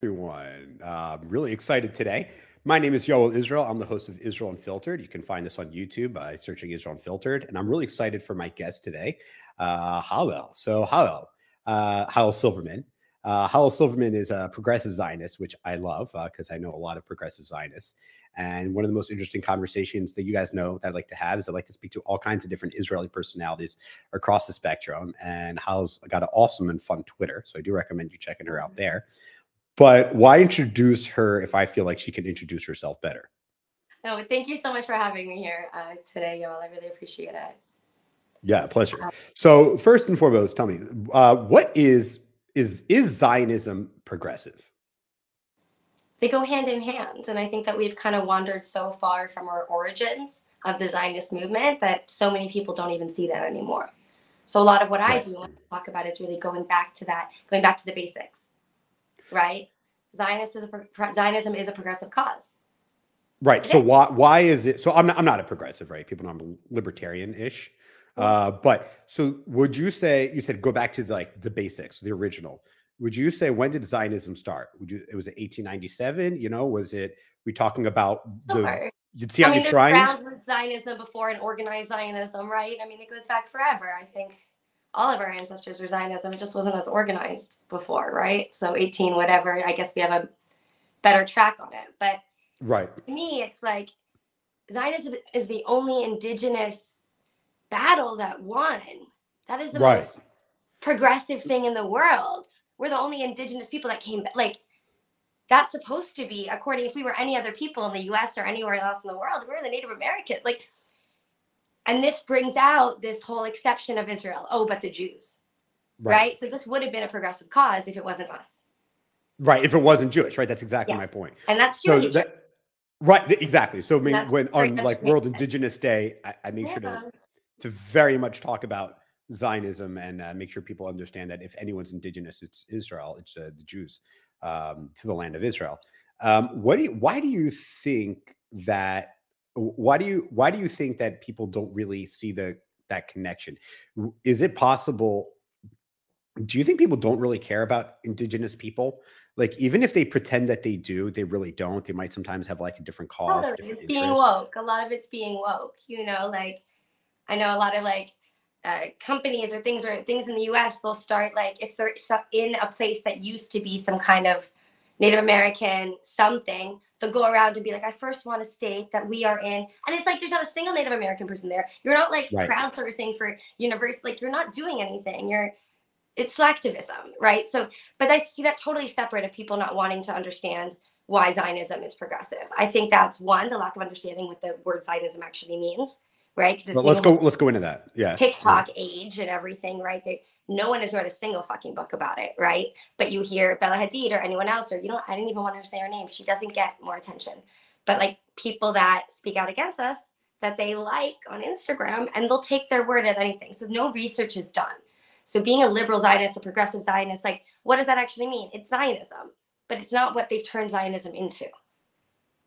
Everyone. Really excited today. My name is Yoel Israel. I'm the host of Israel Unfiltered. You can find us on YouTube by searching Israel Unfiltered. And I'm really excited for my guest today, Hallel. So Hallel Silverman. Hallel Silverman is a progressive Zionist, which I love because I know a lot of progressive Zionists. And one of the most interesting conversations that you guys know that I like to have is I like to speak to all kinds of different Israeli personalities across the spectrum. And Hallel's got an awesome and fun Twitter. So I do recommend you checking her out there. But why introduce her if I feel like she can introduce herself better? No, thank you so much for having me here today, y'all. I really appreciate it. Yeah, pleasure. So first and foremost, tell me, what is Zionism progressive? They go hand in hand, and I think that we've kind of wandered so far from our origins of the Zionist movement that so many people don't even see that anymore. So a lot of what I do when I talk about is really going back to that, going back to the basics, right? Zionism is a progressive cause. Right. So why is it? So I'm not a progressive, right? People know I'm libertarian-ish. But so would you say, you said go back to like the basics, the original. Would you say, when did Zionism start? It was 1897? You know, was it, we talking about the, you'd see how you're trying? There's groundwork Zionism before and organized Zionism, right? I mean, it goes back forever. I think all of our ancestors were Zionism. It just wasn't as organized before, right? So 18, whatever, I guess we have a better track on it. But to me, it's like Zionism is the only indigenous battle that won. That is the most progressive thing in the world. We're the only indigenous people that came back. Like, that's supposed to be, according, if we were any other people in the US or anywhere else in the world, we're the Native American. Like, and this brings out this whole exception of Israel. Oh, but the Jews, right? So this would have been a progressive cause if it wasn't us. Right. If it wasn't Jewish, right? That's exactly my point. And that's Jewish. So exactly. So I mean, when on like World Indigenous Day, I make sure to very much talk about Zionism and make sure people understand that if anyone's indigenous, it's Israel. It's the Jews to the land of Israel. Why do you think that people don't really see that connection? Is it possible? Do you think people don't really care about indigenous people? Like, even if they pretend that they do, they really don't. They might sometimes have like a different cause. It's being woke. A lot of it's being woke, you know, like I know a lot of like companies or things in the US, they'll start like if they're in a place that used to be some kind of Native American something, they'll go around and be like, I first want to state that we are in, and it's like there's not a single Native American person there. You're not like crowdsourcing for university, like you're not doing anything. It's selectivism, right? So, but I see that totally separate of people not wanting to understand why Zionism is progressive. I think that's one, the lack of understanding what the word Zionism actually means, right? But let's go into that. Yeah. TikTok age and everything, right? No one has read a single fucking book about it, right? But you hear Bella Hadid or anyone else, or I didn't even want her to say her name. She doesn't get more attention. But like people that speak out against us that they like on Instagram, and they'll take their word at anything. So no research is done. So being a liberal Zionist, a progressive Zionist, like what does that actually mean? It's Zionism, but it's not what they've turned Zionism into.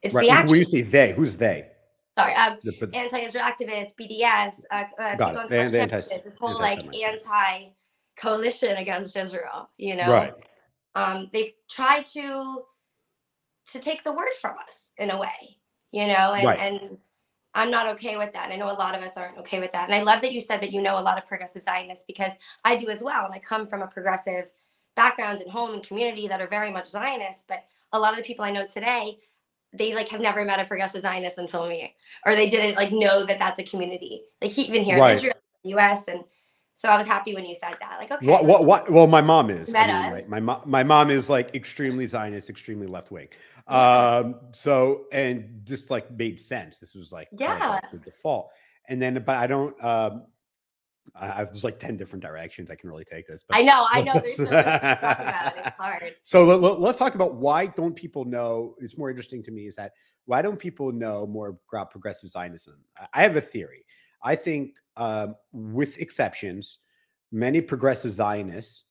It's the action. When you say they, who's they? Sorry, anti-Israel activists, BDS, people on campuses, this whole like anti-coalition against Israel, you know? They've tried to take the word from us in a way, you know, and I'm not okay with that. I know a lot of us aren't okay with that. And I love that you said that you know a lot of progressive Zionists, because I do as well. And I come from a progressive background and home and community that are very much Zionists. But a lot of the people I know today, they like have never met a progressive Zionist until me, or they didn't like know that that's a community. Like even here in Israel, in the US. And so I was happy when you said that. Like, okay. Well, my mom is. My mom is like extremely Zionist, extremely left wing. So, and just like made sense. This was like the default. And then, but I don't. There's like 10 different directions I can really take this. But I know. There's so much to talk about. It's hard. So let's talk about why don't people know. It's more interesting to me is that why don't people know more about progressive Zionism? I have a theory. I think, with exceptions, many progressive Zionists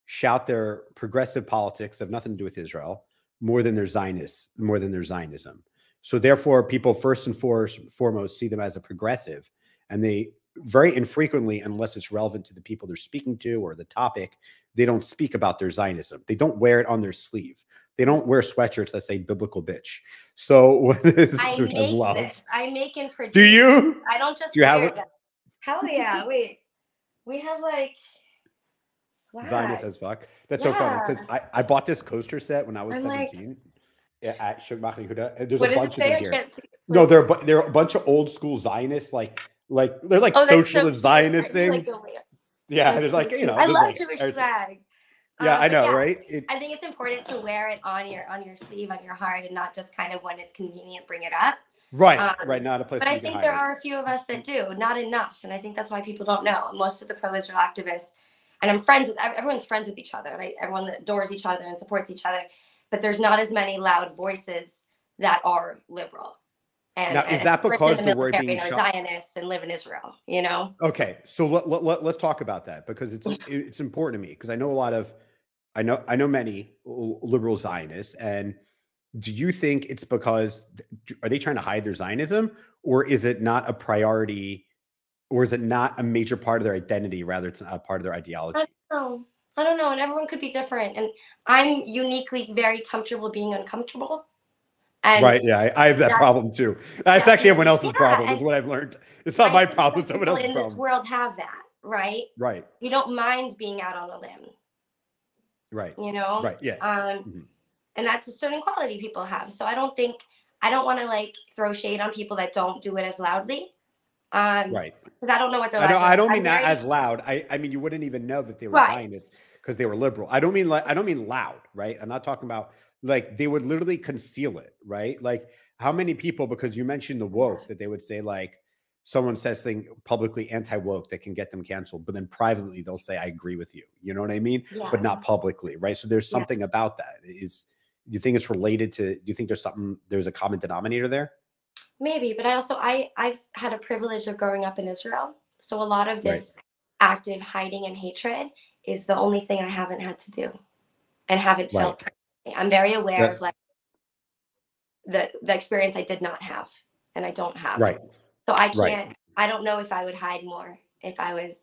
shout their progressive politics have nothing to do with Israel more than their Zionism. So therefore, people first and foremost see them as a progressive, and they very infrequently, unless it's relevant to the people they're speaking to or the topic, they don't speak about their Zionism. They don't wear it on their sleeve. they don't wear sweatshirts that say biblical bitch. So what is, which I love. I make and produce. Do you? I don't just Do you wear have them. Hell yeah. Wait, we have like swag. Zionist as fuck. That's so funny because I bought this coaster set when I was 17 at Shugmach and Yehuda. And there's a bunch of them here. No, they're a bunch of old school Zionists, like they're like socialist Zionist things. Yeah, there's like, you know, I love like, Jewish swag. Yeah, I know, right? I think it's important to wear it on your sleeve, on your heart, and not just kind of when it's convenient, bring it up. Right, right. Not a place. But I think there are a few of us that do, not enough, and I think that's why people don't know. Most of the pro-Israel activists, and I'm friends with everyone's friends with each other, right? Everyone that adores each other and supports each other, but there's not as many loud voices that are liberal. And, now, is that because the word being Zionists and live in Israel? You know? Okay, so let's talk about that because it's important to me because I know a lot of I know many liberal Zionists, and do you think it's because are they trying to hide their Zionism, or is it not a priority, or is it not a major part of their identity? Rather, it's a part of their ideology. I don't know, and everyone could be different, and I'm uniquely very comfortable being uncomfortable. And right, yeah, I have that problem too. That's actually everyone else's problem, is what I've learned. It's not my problem, it's someone else's problem. In this world have that, right? Right. You don't mind being out on a limb. Right. You know? Right, yeah. And that's a certain quality people have. So I don't want to like throw shade on people that don't do it as loudly. Right. Because I don't know what they're like. I don't mean that as loud. I mean, you wouldn't even know that they were Zionists because they were liberal. I don't mean loud, right? I'm not talking about like they would literally conceal it, right? Like how many people, because you mentioned the woke, that they would say like someone says thing publicly anti-woke that can get them canceled, but then privately they'll say, I agree with you. You know what I mean? Yeah. But not publicly, right? So there's something about that. Do you think it's related to, do you think there's a common denominator there? Maybe, but I've had a privilege of growing up in Israel. So a lot of this active hiding and hatred is the only thing I haven't had to do and haven't felt personally. I'm very aware of like the experience I did not have and I don't have. Right. So I can't, I don't know if I would hide more if I was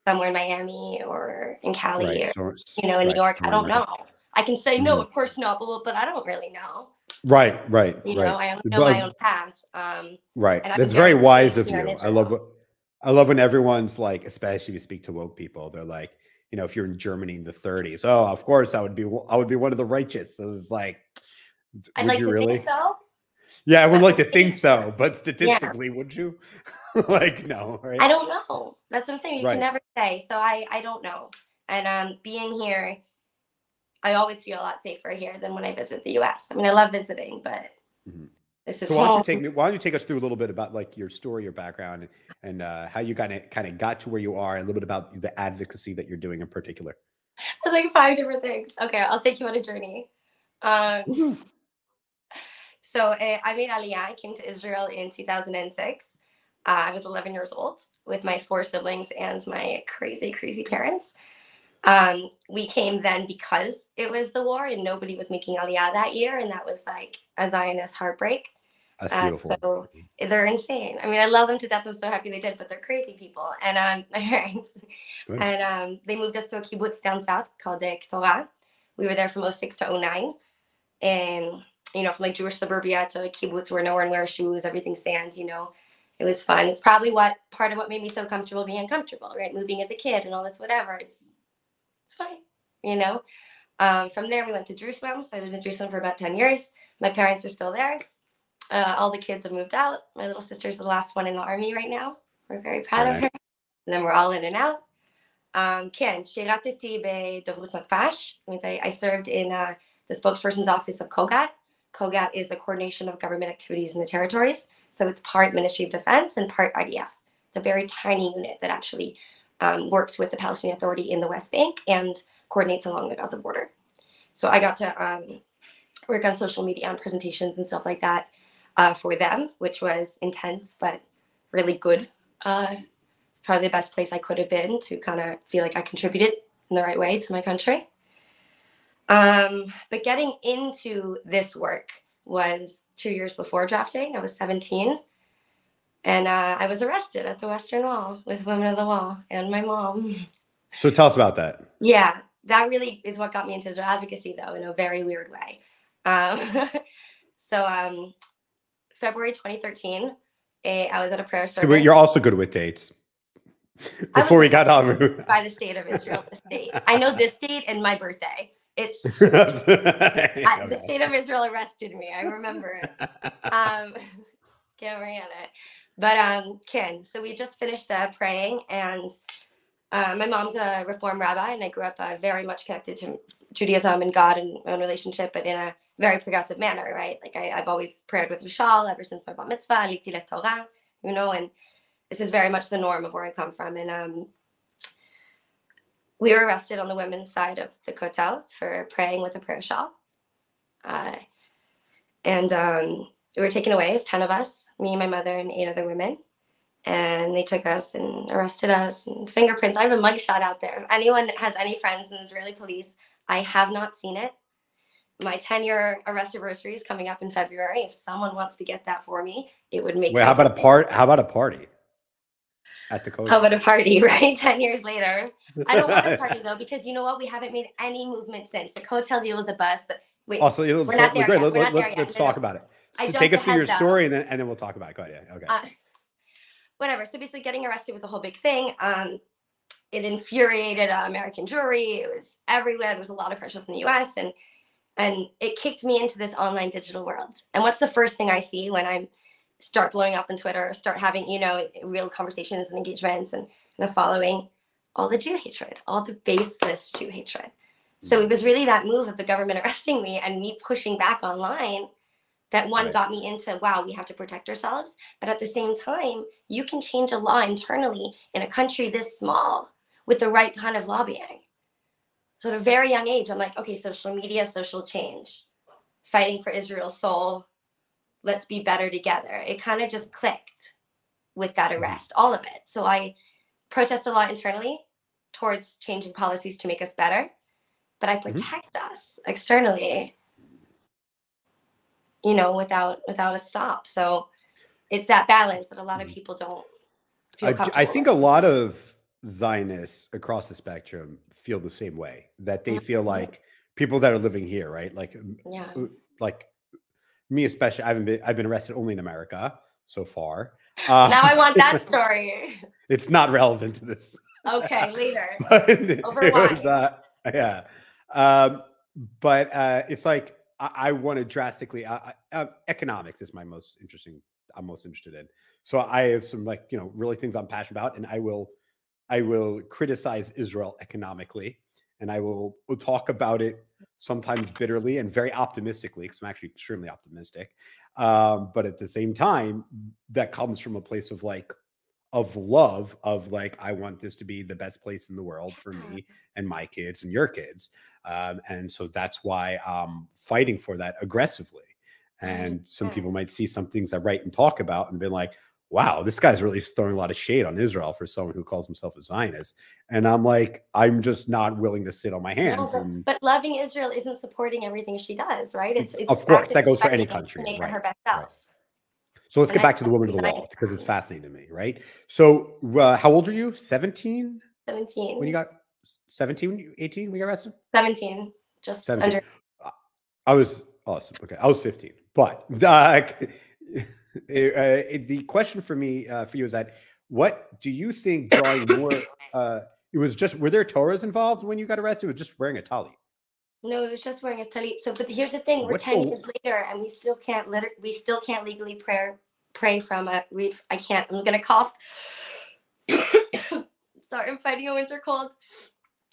somewhere in Miami or in Cali or, in New York. I don't know. I can say, no, of course not, but I don't really know. Right. You know, I only know my own path. Right. That's very wise of you. I love when everyone's like, especially if you speak to woke people, they're like, you know, if you're in Germany in the 30s, oh, of course I would be one of the righteous. So it's like, I'd like to think so. Yeah, I would like to think so, but statistically, would you? Like, no, right? I don't know. That's what I'm saying. You can never say. So I don't know. And being here, I always feel a lot safer here than when I visit the U.S. I mean, I love visiting, but this is. So why don't you take us through a little bit about like your story, your background, and how you kind of got to where you are, and a little bit about the advocacy that you're doing in particular. There's like 5 different things. Okay, I'll take you on a journey. So I made Aliyah. I came to Israel in 2006. I was 11 years old with my 4 siblings and my crazy, crazy parents. We came then because it was the war and nobody was making Aliyah that year. And that was like a Zionist heartbreak. That's beautiful. So they're insane. I mean, I love them to death. I'm so happy they did, but they're crazy people. And my parents, and they moved us to a kibbutz down south called Torah. We were there from 06 to 09. And from like Jewish suburbia to a kibbutz where no one wears shoes, everything's sand, it was fun. It's probably part of what made me so comfortable being uncomfortable, right? Moving as a kid and all this, whatever. It's fine, From there, we went to Jerusalem. So I lived in Jerusalem for about 10 years. My parents are still there. All the kids have moved out. My little sister's the last one in the army right now. We're very proud of her. And then we're all in and out. שירתתי בדוברות מתפ"ש. I served in the spokesperson's office of COGAT. COGAT is the coordination of government activities in the territories. So it's part Ministry of Defense and part IDF. It's a very tiny unit that actually works with the Palestinian Authority in the West Bank and coordinates along the Gaza border. So I got to work on social media and presentations and stuff like that for them, which was intense, but really good. Probably the best place I could have been to kind of feel like I contributed in the right way to my country. But getting into this work was 2 years before drafting. I was 17. And I was arrested at the Western Wall with Women of the Wall and my mom. So tell us about that. Yeah. that really is what got me into Israel advocacy, though, in a very weird way. So February 2013, I was at a prayer service. So you're also good with dates. Before we got on, by the state of Israel, this date. I know this date and my birthday. It's the state of Israel arrested me. I remember it. Can't forget it. But Ken, so we just finished praying, and my mom's a Reform rabbi, and I grew up very much connected to Judaism and God and my own relationship, but in a very progressive manner, right? Like I've always prayed with Rishal ever since my bar mitzvah, Likti Torah, and this is very much the norm of where I come from. And we were arrested on the women's side of the kotel for praying with a prayer shawl. And we were taken away. It was 10 of us, me, my mother, and 8 other women. And they took us and arrested us, and fingerprints. I have a mugshot out there. If anyone has any friends in the Israeli police, I have not seen it. My 10-year arrest anniversary is coming up in February. If someone wants to get that for me, it would make. Wait, how about a party? At the kotel. How about a party, right? 10 years later. I don't want a party, though, because you know what? We haven't made any movement since. The kotel deal was a bust. Wait, we're not there yet. Let's talk about it. So take us through your story, and then we'll talk about it. Go ahead. Yeah. Okay. Whatever. So basically, getting arrested was a whole big thing. It infuriated American Jewry. It was everywhere. There was a lot of pressure from the U.S. and it kicked me into this online digital world. And what's the first thing I see when I start blowing up on Twitter, start having real conversations and engagements and following? All the Jew hatred, all the baseless Jew hatred. So it was really that move of the government arresting me and me pushing back online that got me into, wow, we have to protect ourselves. But at the same time, you can change a law internally in a country this small with the right kind of lobbying. So at a very young age, I'm like, okay, social media, social change, fighting for Israel's soul, let's be better together. It kind of just clicked with that arrest, all of it. So I protest a lot internally towards changing policies to make us better, but I protect us externally, without a stop. So it's that balance that a lot of people don't feel comfortable I think with. a lot of Zionists across the spectrum feel the same way, that they feel like people that are living here, right? Like me especially, I've been arrested only in America so far. Now I want that story. It's not relevant to this. Okay, later. Over wine. But it's like I want to drastically. Economics is I'm most interested in. So I have some really things I'm passionate about, and I will criticize Israel economically, and I will talk about it sometimes bitterly and very optimistically, because I'm actually extremely optimistic. But at the same time, that comes from a place of love, of I want this to be the best place in the world for me and my kids and your kids. And so that's why I'm fighting for that aggressively. And some people might see some things I write and talk about and be like, wow, this guy's really throwing a lot of shade on Israel for someone who calls himself a Zionist. And I'm like, I'm just not willing to sit on my hands. But loving Israel isn't supporting everything she does, right? It's of course, that goes for any country. To make her best self. Right. So let's get back to the woman of the wall, because it's fascinating to me, right? So how old are you? 17? 17. When you got 17, 18 when you got arrested? 17. Just 17. Under. I was awesome. Okay. I was 15. But the question for me, for you is that, what do you think drawing more, it was just, were there Torahs involved when you got arrested? It was just wearing a talit? No, it was just wearing a talit. So, but here's the thing: we're 10 years later, and we still can't legally pray from a read. I can't. I'm gonna cough. Sorry, I'm fighting a winter cold.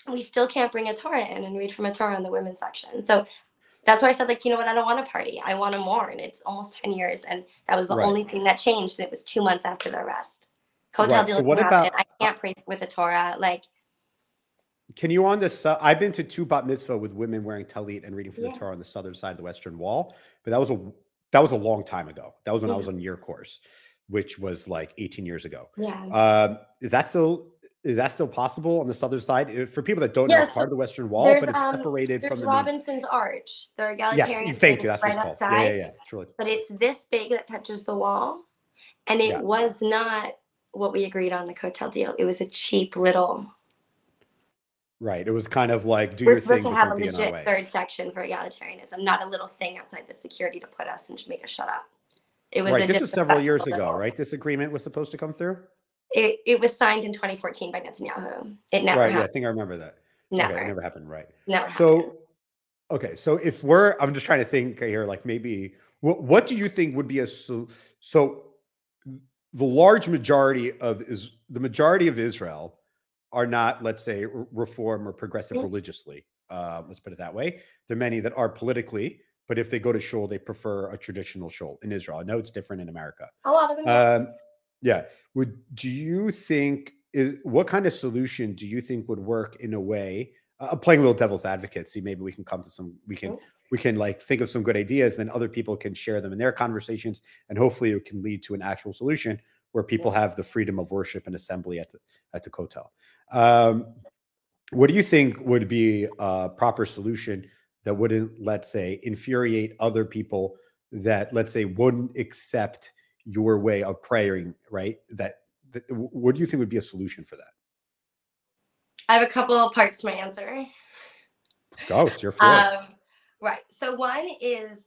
We still can't bring a Torah in and read from a Torah in the women's section. So that's why I said, you know what? I don't want a party. I want to mourn. It's almost 10 years, and that was the only thing that changed. And it was 2 months after the arrest. Kotel deal didn't happen. I can't pray with a Torah. Can you on this? I've been to 2 bat mitzvah with women wearing talit and reading from the Torah on the southern side of the Western Wall, but that was a long time ago. That was when I was on your course, which was 18 years ago. Yeah. Is that still possible on the southern side for people that don't know? It's part of the Western Wall, but it's separated from the Robinson's Arch. The egalitarian. Yes, thank you. That's what it's called. Yeah. Truly. But it's this big that touches the wall, and it was not what we agreed on the Kotel deal. It was a cheap little Right. It was kind of like, do We're your supposed thing, to but have a don't be in our legit way. third section for egalitarianism, not a little thing outside the security to put us and make us shut up. It was Right. a This is several years disrespectful ago, little. right? This agreement was supposed to come through? It was signed in 2014 by Netanyahu. It never Right. Yeah, I happened. think I remember that. Okay, it Never. never happened, right? Never happened. So, okay, so if I'm just trying to think here, like maybe, what do you think would be so the large majority of the majority of Israel are not, let's say, reform or progressive religiously. Let's put it that way. There are many that are politically, but if they go to shul, they prefer a traditional shul in Israel. I know it's different in America. A lot of them, yes. Yeah. Do you think what kind of solution do you think would work in a way? I'm playing a little devil's advocate. See, maybe we can come to we can like think of some good ideas, then other people can share them in their conversations, and hopefully it can lead to an actual solution where people have the freedom of worship and assembly at the kotel. What do you think would be a proper solution that wouldn't, let's say, infuriate other people that, let's say, wouldn't accept your way of praying, right? What do you think would be a solution for that? I have a couple of parts to my answer. Go, it's your floor. Right. So one is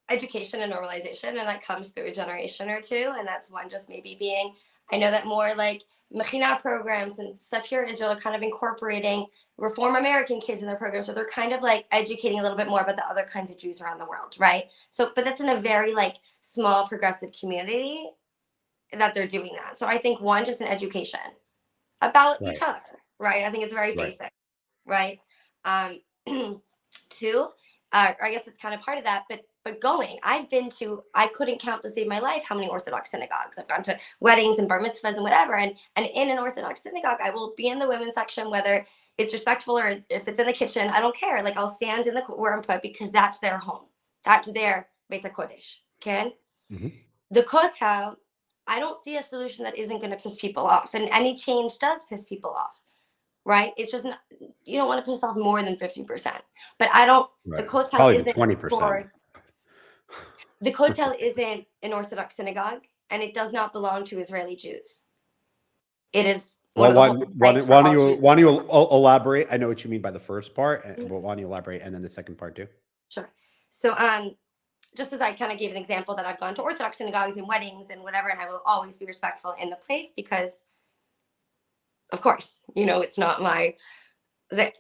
education and normalization, and that comes through a generation or two. And that's one just maybe being, I know that more like mechina programs and stuff here in Israel are kind of incorporating Reform American kids in their programs. So they're kind of like educating a little bit more about the other kinds of Jews around the world, right? So, but that's in a very like small progressive community that they're doing that. So I think one, just an education about each other, right? I think it's very basic, right? Two, I guess it's kind of part of that, but I couldn't count to save my life how many Orthodox synagogues. I've gone to weddings and bar mitzvahs and whatever. And in an Orthodox synagogue, I will be in the women's section, whether it's respectful or if it's in the kitchen, I don't care. Like I'll stand in where I'm put because that's their home. That's their Beit HaKodesh. Okay? Mm-hmm. The Kotel, I don't see a solution that isn't going to piss people off. And any change does piss people off. Right? It's just you don't want to piss off more than 50%. But I don't. Right. The Kotel isn't 20%. The Kotel isn't an Orthodox synagogue, and it does not belong to Israeli Jews. It is. Well, why don't you elaborate? I know what you mean by the first part, but why don't you elaborate, and then the second part too? Sure. So, just as I kind of gave an example that I've gone to Orthodox synagogues and weddings and whatever, and I will always be respectful in the place because, of course, it's not my thing.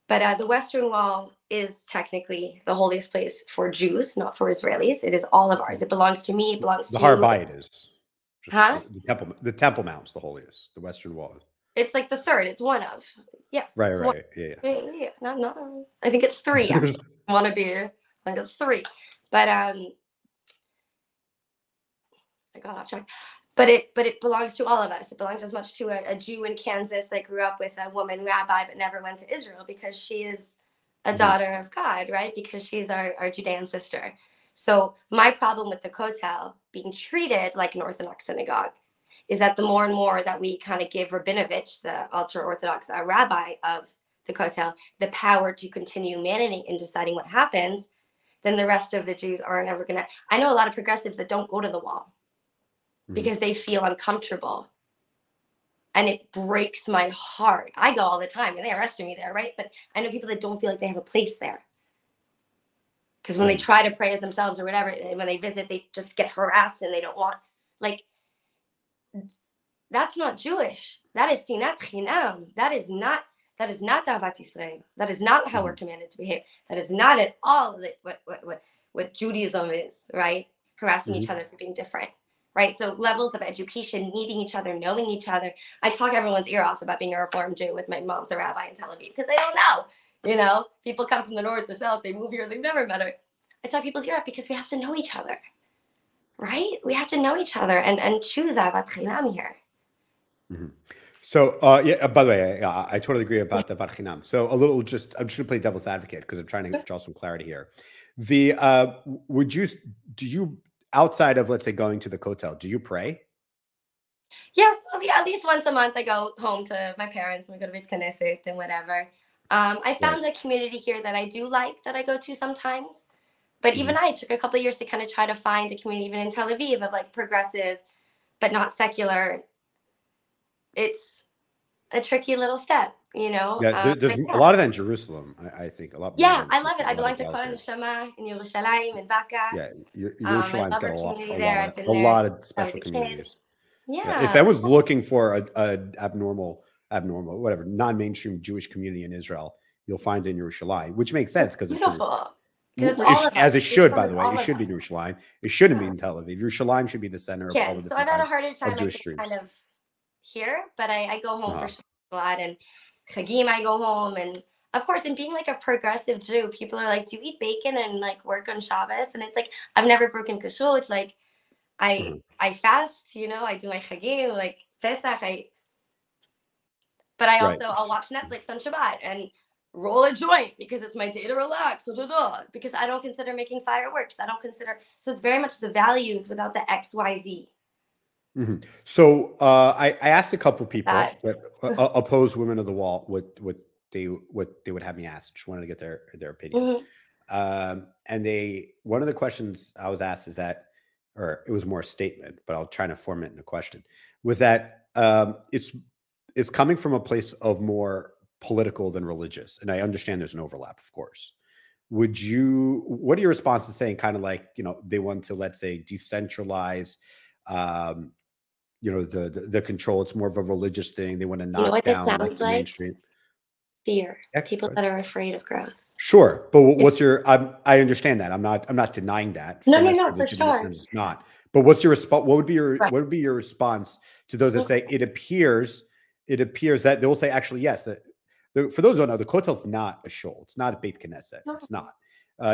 But the Western Wall is technically the holiest place for Jews, not for Israelis. It is all of ours. It belongs to me. It belongs to the Har Bayit is. Huh? The Temple Mount's the holiest. The Western Wall. It's like the third. It's one of. Yes. Right. Yeah. No. I think it's three. I want to be. I think it's three. But I got off track. But it belongs to all of us. It belongs as much to a Jew in Kansas that grew up with a woman rabbi but never went to Israel because she is a daughter of God, right? Because she's our Judean sister. So my problem with the Kotel being treated like an Orthodox synagogue is that the more and more that we kind of give Rabinovich, the ultra-Orthodox rabbi of the Kotel, the power to continue managing and deciding what happens, then the rest of the Jews aren't ever going to. I know a lot of progressives that don't go to the wall because they feel uncomfortable. And it breaks my heart. I go all the time and they arrested me there, right? But I know people that don't feel like they have a place there. Because when they try to pray as themselves or whatever, when they visit, they just get harassed and they don't want, that's not Jewish. That is sinat chinam. That is not Ahavat Israel. That is not how we're commanded to behave. That is not at all what Judaism is, right? Harassing each other for being different. Right. So levels of education, meeting each other, knowing each other. I talk everyone's ear off about being a Reform Jew with my mom's a rabbi in Tel Aviv because they don't know. People come from the north, the south, they move here, they've never met her. I talk people's ear off because we have to know each other. Right? We have to know each other and choose Ahavat Chinam here. Mm-hmm. So, by the way, I totally agree about the Ahavat Chinam. So I'm just going to play devil's advocate because I'm trying to draw some clarity here. Do you, outside of, let's say, going to the Kotel, do you pray? Yes, at least once a month I go home to my parents and we go to Beit Knesset and whatever. I found a community here that I do like that I go to sometimes. But even I took a couple of years to kind of try to find a community, even in Tel Aviv, of like progressive, but not secular. It's a tricky little step. you know. Yeah, there's But a yeah. lot of that in Jerusalem. I think a lot more Yeah, than I love it. a I lot belong of to Kol Galatary. Neshama in Yerushalayim in Baka. Yeah, I Yerushalayim's love got our community a there. lot I've of been there since I was special a kid. communities. Yeah, if Yeah. anyone's looking for a abnormal, whatever, non-mainstream Jewish community in Israel, you'll find it in Yerushalayim, which makes sense because it's the Beautiful. Because it's all of us. as it should, by the way. All It of should us. be Yerushalayim. It shouldn't be in Tel Aviv. Yerushalayim should be the center of all the So different I've had a kinds harder of time, I Jewish think, streams. kind of here, but I go home for Uh-huh. Shabbat and Chagim. I go home, and of course, and being like a progressive Jew, people are like, "Do you eat bacon and like work on Shabbos?" And it's like I've never broken kashrut. Like Mhm. I fast, you know, I do my Chagim, like Pesach. But I Right. also I'll watch Netflix on Shabbat and roll a joint because it's my day to relax. Because I don't consider making fireworks. I don't consider, so it's very much the values without the XYZ. Mhm. So I asked a couple people That that oppose Women of the Wall what they would have me ask. Just wanted to get their opinion. And one of the questions I was asked is that, or it was more a statement, but I'll try to form it in a question, was that it's coming from a place of more political than religious, and I understand there's an overlap, of course. What are your responses saying, kind of like, they want to, let's say, decentralize um, the control? It's more of a religious thing. They want to you know knock what that down like sounds the like? mainstream. Fear. Yeah, People that are afraid of growth. sure, but what's It's, your? I understand that. I'm not denying that. no, For for legitimate sure. reasons, it's not. But what's your response? What Right. would be your response to those that say it appears that they will say, actually, yes, that for those who don't know, the Kotel's not a shul. It's not a Beit Knesset. It's not.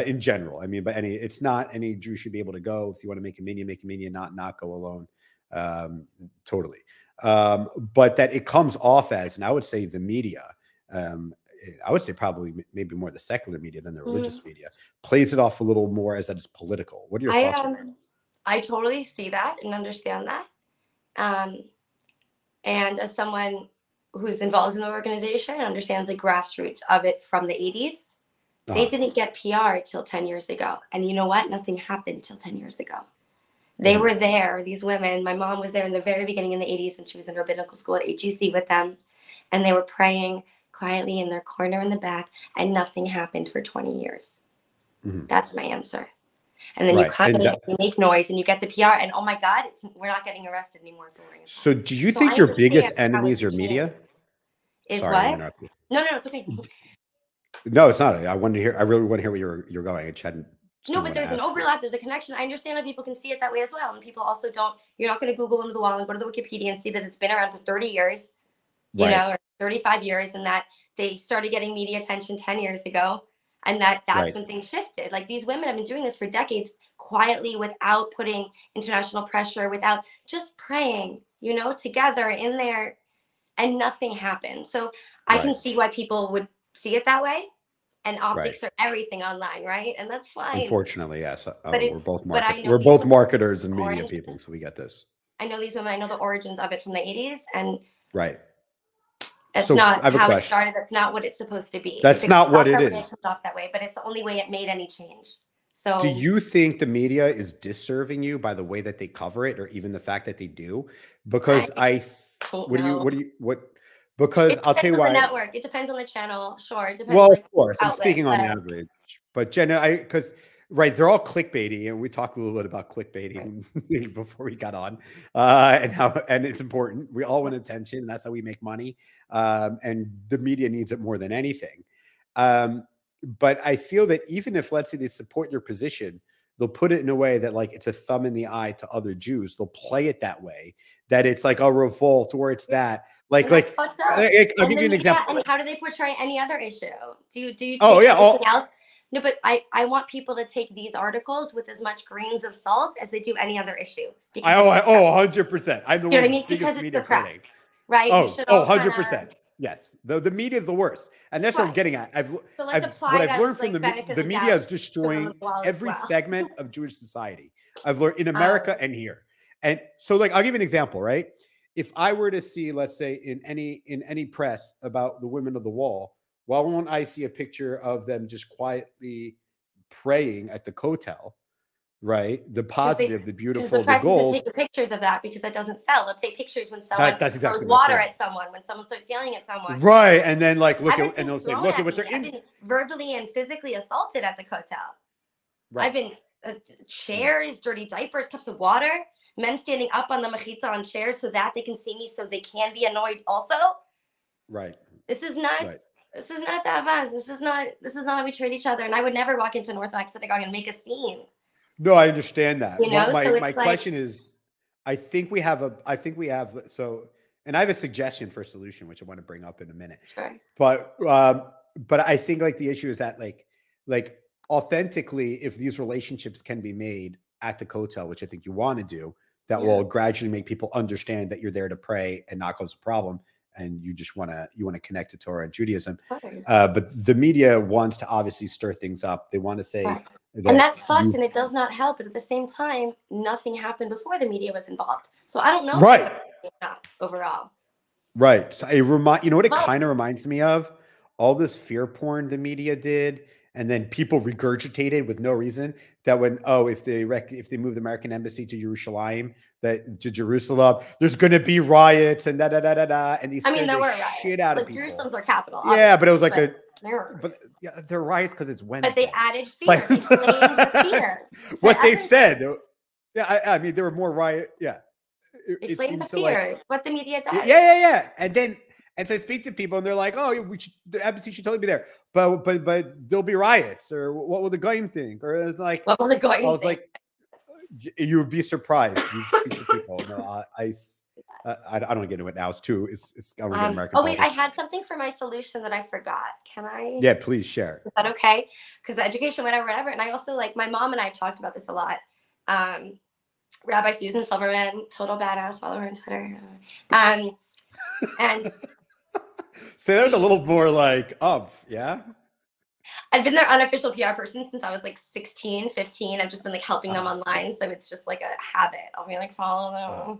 In general, I mean, but it's not, any Jew should be able to go. If you want to make a minyan, not go alone. Totally. But that it comes off as, and I would say the media, I would say probably maybe more the secular media than the religious media, plays it off a little more as that it's political. What are your thoughts on that? I totally see that and understand that. And as someone who's involved in the organization, understands the grassroots of it from the 80s, they didn't get PR till 10 years ago. And you know what? Nothing happened till 10 years ago. They were there, these women. My mom was there in the very beginning in the 80s when she was in rabbinical school at HUC with them. And they were praying quietly in their corner in the back, and nothing happened for 20 years. That's my answer. And then you come in and you make noise and you get the PR, and oh my God, we're not getting arrested anymore for wearing a mask. So do you think your biggest enemies are media? Is Sorry, what? I'm interrupting. No, it's okay. No, it's not. I really want to hear where you're going. I just hadn't. No, but there's an overlap. There's a connection. I understand that people can see it that way as well. And people also don't, you're not going to Google into the wall and go to the Wikipedia and see that it's been around for 30 years, you know, or 35 years, and that they started getting media attention 10 years ago. And that's when things shifted. Like, these women have been doing this for decades quietly, without putting international pressure, without just praying, you know, together in there, and nothing happened. So I can see why people would see it that way. And optics are everything online, right? And that's fine. Unfortunately, yes. We're both marketers and media people, so we get this. I know these women. I know the origins of it from the 80s, and That's not how it started. That's not what it's supposed to be. That's not what it is. It comes off that way, but it's the only way it made any change. So, do you think the media is disserving you by the way that they cover it, or even the fact that they do? Because because I'll tell you why. Network. It depends on the channel. Sure, it depends. Well, of course, I'm speaking on average, but Jenna, because they're all clickbaity, and we talked a little bit about clickbaiting before we got on, and it's important. We all want attention, and that's how we make money. And the media needs it more than anything. But I feel that even if, let's say, they support your position, they'll put it in a way that, like, it's a thumb in the eye to other Jews. They'll play it that way, that it's like a revolt, or it's that I'll give you an example. And how do they portray any other issue? Do you take anything else? No, but I want people to take these articles with as much grains of salt as they do any other issue. 100%. I'm the one. I mean? Because it's the press, right? 100%. Yes, the media is the worst, and that's what I'm getting at. What I've learned from the media is destroying every segment of Jewish society. I've learned in America and here, and so, like, I'll give you an example, right? If I were to see, let's say, in any press about the Women of the Wall, why won't I see a picture of them just quietly praying at the Kotel? right? The positive, the Because the beautiful, the press isn't goals. taking pictures of that because that doesn't sell. They'll take pictures when someone That's throws exactly my water point. at someone, when someone starts yelling at someone. Right. And then like, look I've at, and been they'll say, thrown look at at what me. they're I've in. been verbally and physically assaulted at the hotel. Right. I've been chairs, dirty diapers, cups of water, men standing up on the mechitza on chairs so that they can see me, so they can be annoyed also. Right. This is not. Right. This is not that fast. This is not how we treat each other. And I would never walk into an Orthodox synagogue and make a scene. No, I understand that. You know, My so it's my like, question is, I think we have so, and I have a suggestion for a solution, which I want to bring up in a minute. sure. But I think like the issue is that like authentically, if these relationships can be made at the hotel, which I think you want to do, that will gradually make people understand that you're there to pray and not cause a problem, and you just want to connect to Torah and Judaism. But the media wants to obviously stir things up. They want to say that, and that's fucked, and it does not help. But at the same time, nothing happened before the media was involved. So I don't know. Right. Overall. Right. So you know what it kind of reminds me of? All this fear porn the media did, and then people regurgitated with no reason that when, if they move the American embassy to Jerusalem, there's going to be riots and and these. I mean, there were riots. Shit out of people. Jerusalem's our capital. Yeah, but it was like they're riots because it's Wednesday. But they added fear. They claimed the fear. What they said. Yeah, I mean, there were more riot. Yeah. It seems the fear. What the media does. Yeah. And so I speak to people and they're like, oh, the embassy should totally be there. But there'll be riots, or what will the goyim think? Or it's like, what will the goyim think? Like, you would be surprised. You speak to people. No, I don't get into it now. It's American wait, I had something for my solution that I forgot. Can I? Yeah, please share. Is that okay? Because education, whatever. And I also, like, my mom and I have talked about this a lot. Rabbi Susan Silverman, total badass, follow her on Twitter. And say that with a little more like yeah. I've been their unofficial PR person since I was like 16, 15. I've just been like helping them online, so it's just like a habit. I'll be like, follow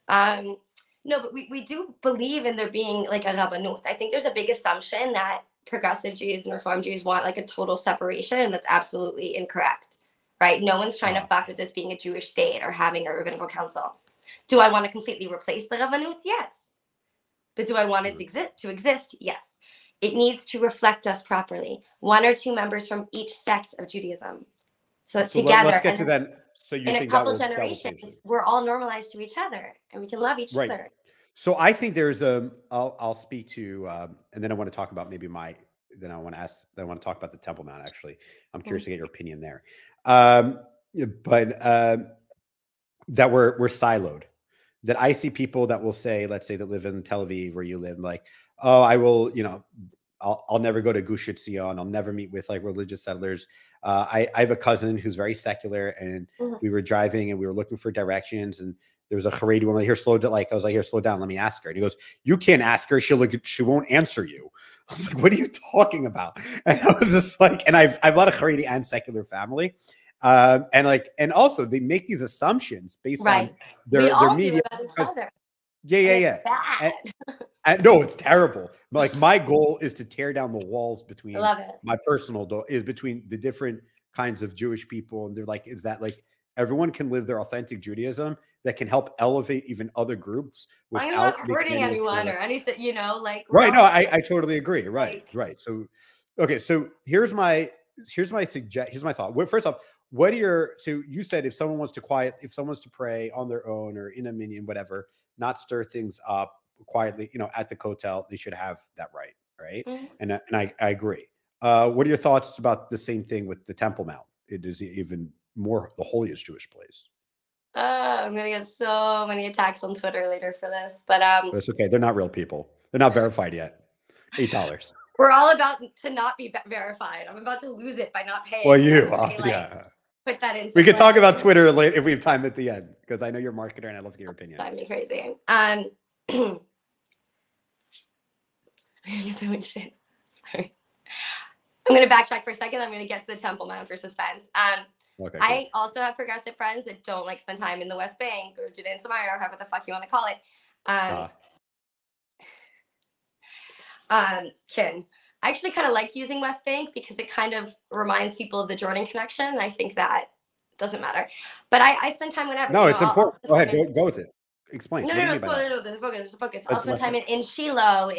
them. No, but we do believe in there being like a rabbanut. I think there's a big assumption that progressive Jews and Reform Jews want like a total separation, and that's absolutely incorrect. Right? No one's trying to fuck with this being a Jewish state or having a rabbinical council. Do I want to completely replace the rabbanut? Yes. But do I want it to exist? Yes. It needs to reflect us properly. 1 or 2 members from each sect of Judaism. So together, let's get to that. So you in think a couple generations, we're all normalized to each other, and we can love each other. So I think there's I'll speak to, and then I want to talk about then I want to talk about the Temple Mount. Actually, I'm curious to get your opinion there. But that we're siloed. That I see people that will say, let's say that live in Tel Aviv where you live, like, oh, I will, I'll never go to Gush Etzion. I'll never meet with like religious settlers. I have a cousin who's very secular, and we were driving and we were looking for directions, and there was a Haredi woman here, slow down, let me ask her. And he goes, you can't ask her. She won't answer you. I was like, what are you talking about? And I was just like, and I've a lot of Haredi and secular family. And also they make these assumptions based on their media. Yeah. And no, it's terrible. Like, my goal is to tear down the walls between my personal is between the different kinds of Jewish people. And they're like, is that like everyone can live their authentic Judaism that can help elevate even other groups without not hurting anyone or anything, right. No, I totally agree. Right. So, okay. So here's my thought. First off, so you said if someone wants to pray on their own or in a minyan, whatever, not stir things up quietly, at the kotel, they should have that right? And I agree. What are your thoughts about the same thing with the Temple Mount? It is even more the holiest Jewish place. I'm gonna get so many attacks on Twitter later for this, but it's okay. They're not real people. They're not verified yet. $8. We're all about to not be verified. I'm about to lose it by not paying. Well, put that in. We could talk about Twitter later if we have time at the end, because I know you're a marketer and I'd love to get your opinion. Drive me crazy. So much shit. Sorry. I'm going to backtrack for a second. I'm going to get to the Temple Mount for suspense. Okay, I also have progressive friends that don't like spend time in the West Bank or Judea and Samaria or however the fuck you want to call it. I actually kind of like using West Bank because it kind of reminds people of the Jordan connection. And I think that doesn't matter. But I spend time whenever. No, you know, it's important. I'll Go ahead. spend Go with it. Explain. No, What do no, you no, mean by that? there's a focus. I'll That's the spend West time Bank. in Shiloh,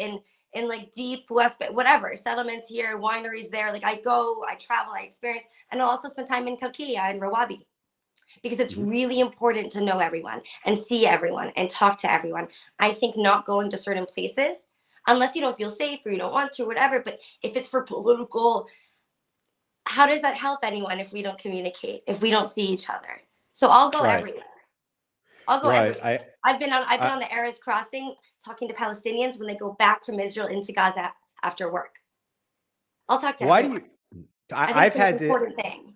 in like deep West, whatever, settlements here, wineries there. Like I go, I travel, I experience, and I'll also spend time in Kalkilia and Rawabi, because it's really important to know everyone and see everyone and talk to everyone. I think not going to certain places, unless you don't feel safe or you don't want to, whatever, but if it's for political, how does that help anyone if we don't communicate, if we don't see each other? So I'll go everywhere. I'll go everywhere. I've been on the Erez crossing talking to Palestinians when they go back from Israel into Gaza after work. I'll talk to everyone. Why do you? I've had an important thing.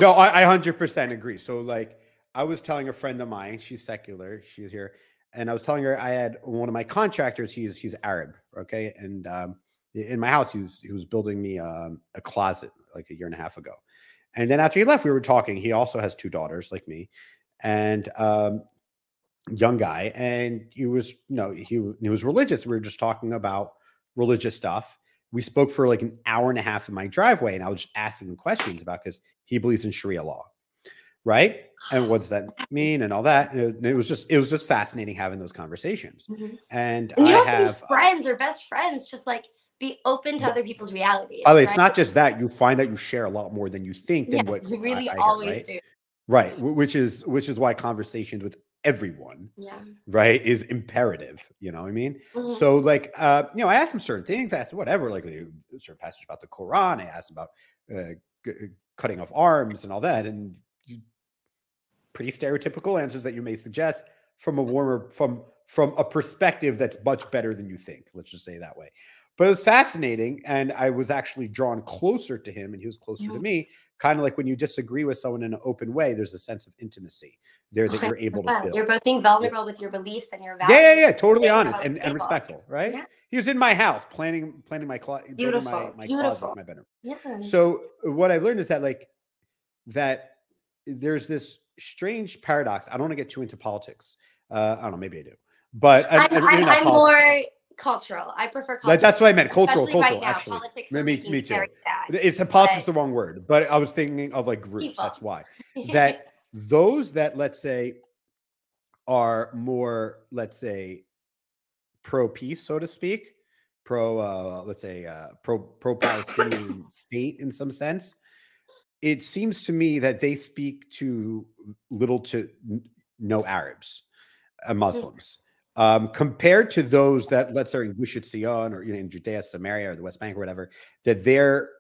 No, I 100% agree. So like I was telling a friend of mine, she's secular, she's here, and I was telling her I had one of my contractors. He's Arab, okay, and in my house he was building me a closet like a year and a half ago, and then after he left, we were talking. He also has 2 daughters like me, and young guy, and he was he was religious. We were just talking about religious stuff. We spoke for like an hour and a half in my driveway, and I was just asking him questions about, because he believes in Sharia law, right? And what does that mean and all that. And it was just fascinating having those conversations. And you I don't have be friends or best friends, just like be open to other people's realities. By the way, it's not just that. You find that you share a lot more than you think than what you really I always hear, right? do. Right, which is why conversations with everyone, right, is imperative. You know what I mean? So like, I asked him certain things. I asked him whatever, like a certain passage about the Quran. I asked him about cutting off arms and all that, and pretty stereotypical answers that you may suggest from a perspective that's much better than you think. Let's just say it that way. But it was fascinating, and I was actually drawn closer to him, and he was closer to me. Kind of like when you disagree with someone in an open way, there's a sense of intimacy there that you're able to build. You're both being vulnerable with your beliefs and your values. Yeah, totally honest and respectful, right? Yeah. He was in my house planning my closet, my closet, my bedroom. Yeah. So what I've learned is that there's this strange paradox. I don't want to get too into politics. I don't know, maybe I do, but I'm more cultural. I prefer cultural. That's what I meant. Cultural, right now, actually. Politics me too. Very sad, it's a politics the wrong word, but I was thinking of like groups. People. That's why. That those that, let's say, are more, let's say, pro peace, so to speak, let's say pro Palestinian state in some sense. It seems to me that they speak to little to no Arabs and Muslims. Compared to those that, let's say, in Gush Etzion or in Judea, Samaria, or the West Bank or whatever, that they're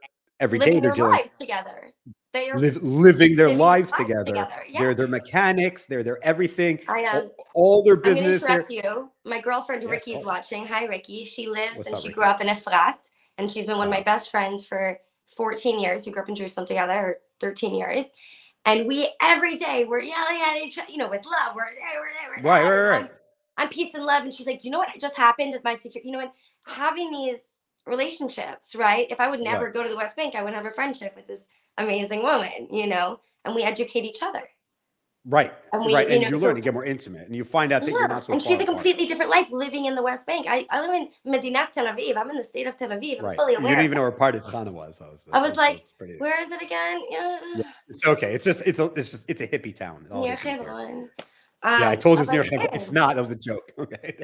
every day they're living their lives together. They are living their lives together. Yeah. They're mechanics. They're everything. All their business. I'm going to interrupt you. My girlfriend Ricky's watching. Hi, Ricky. She lives and she grew up in Efrat, and she's been one of my best friends for 14 years. We grew up in Jerusalem together, or 13 years. And we every day we're yelling at each other, with love. We're there. Right. I'm peace and love. And she's like, do you know what just happened at my security? And having these relationships, right? If I would never go to the West Bank, I wouldn't have a friendship with this amazing woman, and we educate each other. Right. And you learn to get more intimate, and you find out that you're not so. And she's a completely different life living in the West Bank. I live in Medinat Tel Aviv. I'm in the state of Tel Aviv. I'm fully aware. You didn't even know where part of Chana was. I was like, where is it again? Yeah. It's okay. It's a hippie town. Near Hebron. I told you it's near Hebron. It's not. That was a joke. Okay.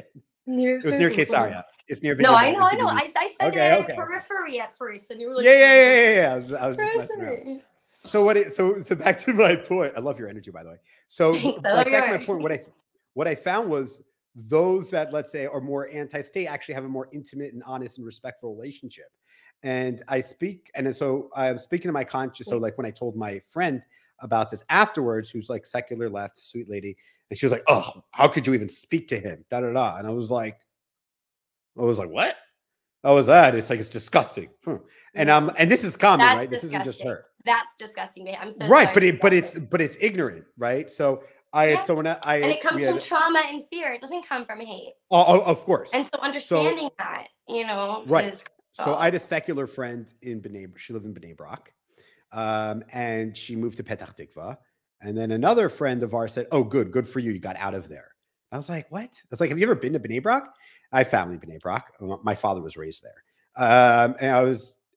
It was near Caesarea. It's near. No, I know. I said it periphery at first, and you were like, yeah. I was just messing around. So back to my point. I love your energy, by the way. So back to my point. What I found was those that, let's say, are more anti-state actually have a more intimate and honest and respectful relationship. And so I'm speaking to my conscience. So like when I told my friend about this afterwards, who's like secular left, sweet lady, and she was like, "Oh, how could you even speak to him?" Da da da. And I was like, "What? How was that?" It's like, it's disgusting. And this is common, right? This isn't just her. That's disgusting, man. I'm so right, but it's ignorant, right? So I had someone and it comes from trauma and fear. It doesn't come from hate. Oh, of course. And so understanding that, right. Is so I had a secular friend in Bnei. She lived in Bnei Brak, and she moved to Petach Tikva. And then another friend of ours said, "Oh, good for you. You got out of there." I was like, "What?" I was like, "Have you ever been to Bnei Brak?" I have family in Bnei Brak. My father was raised there,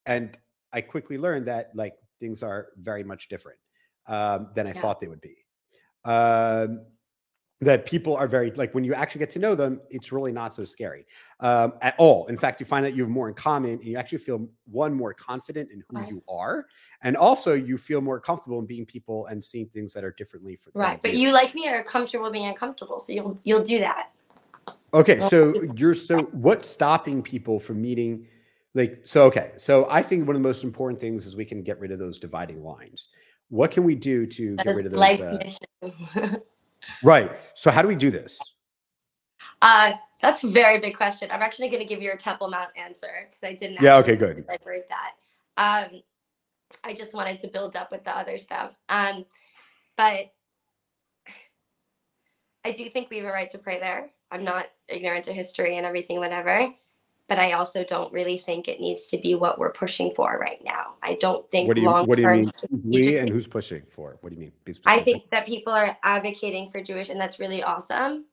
and I quickly learned that like things are very much different. than I thought they would be. That people are very, like, when you actually get to know them, it's really not so scary at all. In fact, you find that you have more in common, and you actually feel, one, more confident in who you are, and also you feel more comfortable in being people and seeing things that are differently for But you, like me, are comfortable being uncomfortable, so you'll do that. Okay, so what's stopping people from meeting? Okay, so I think one of the most important things is we can get rid of those dividing lines. What can we do to get rid of those? Life's mission. Right. So how do we do this? That's a very big question. I'm actually going to give you a Temple Mount answer because I didn't. Yeah. Okay. Good. I heard that. I just wanted to build up with the other stuff. But I do think we have a right to pray there. I'm not ignorant to history and everything, whatever. But I also don't really think it needs to be what we're pushing for right now. I don't think long-term. What do you mean? We, and who's pushing for? What do you mean? I think that people are advocating for Jewish, and that's really awesome.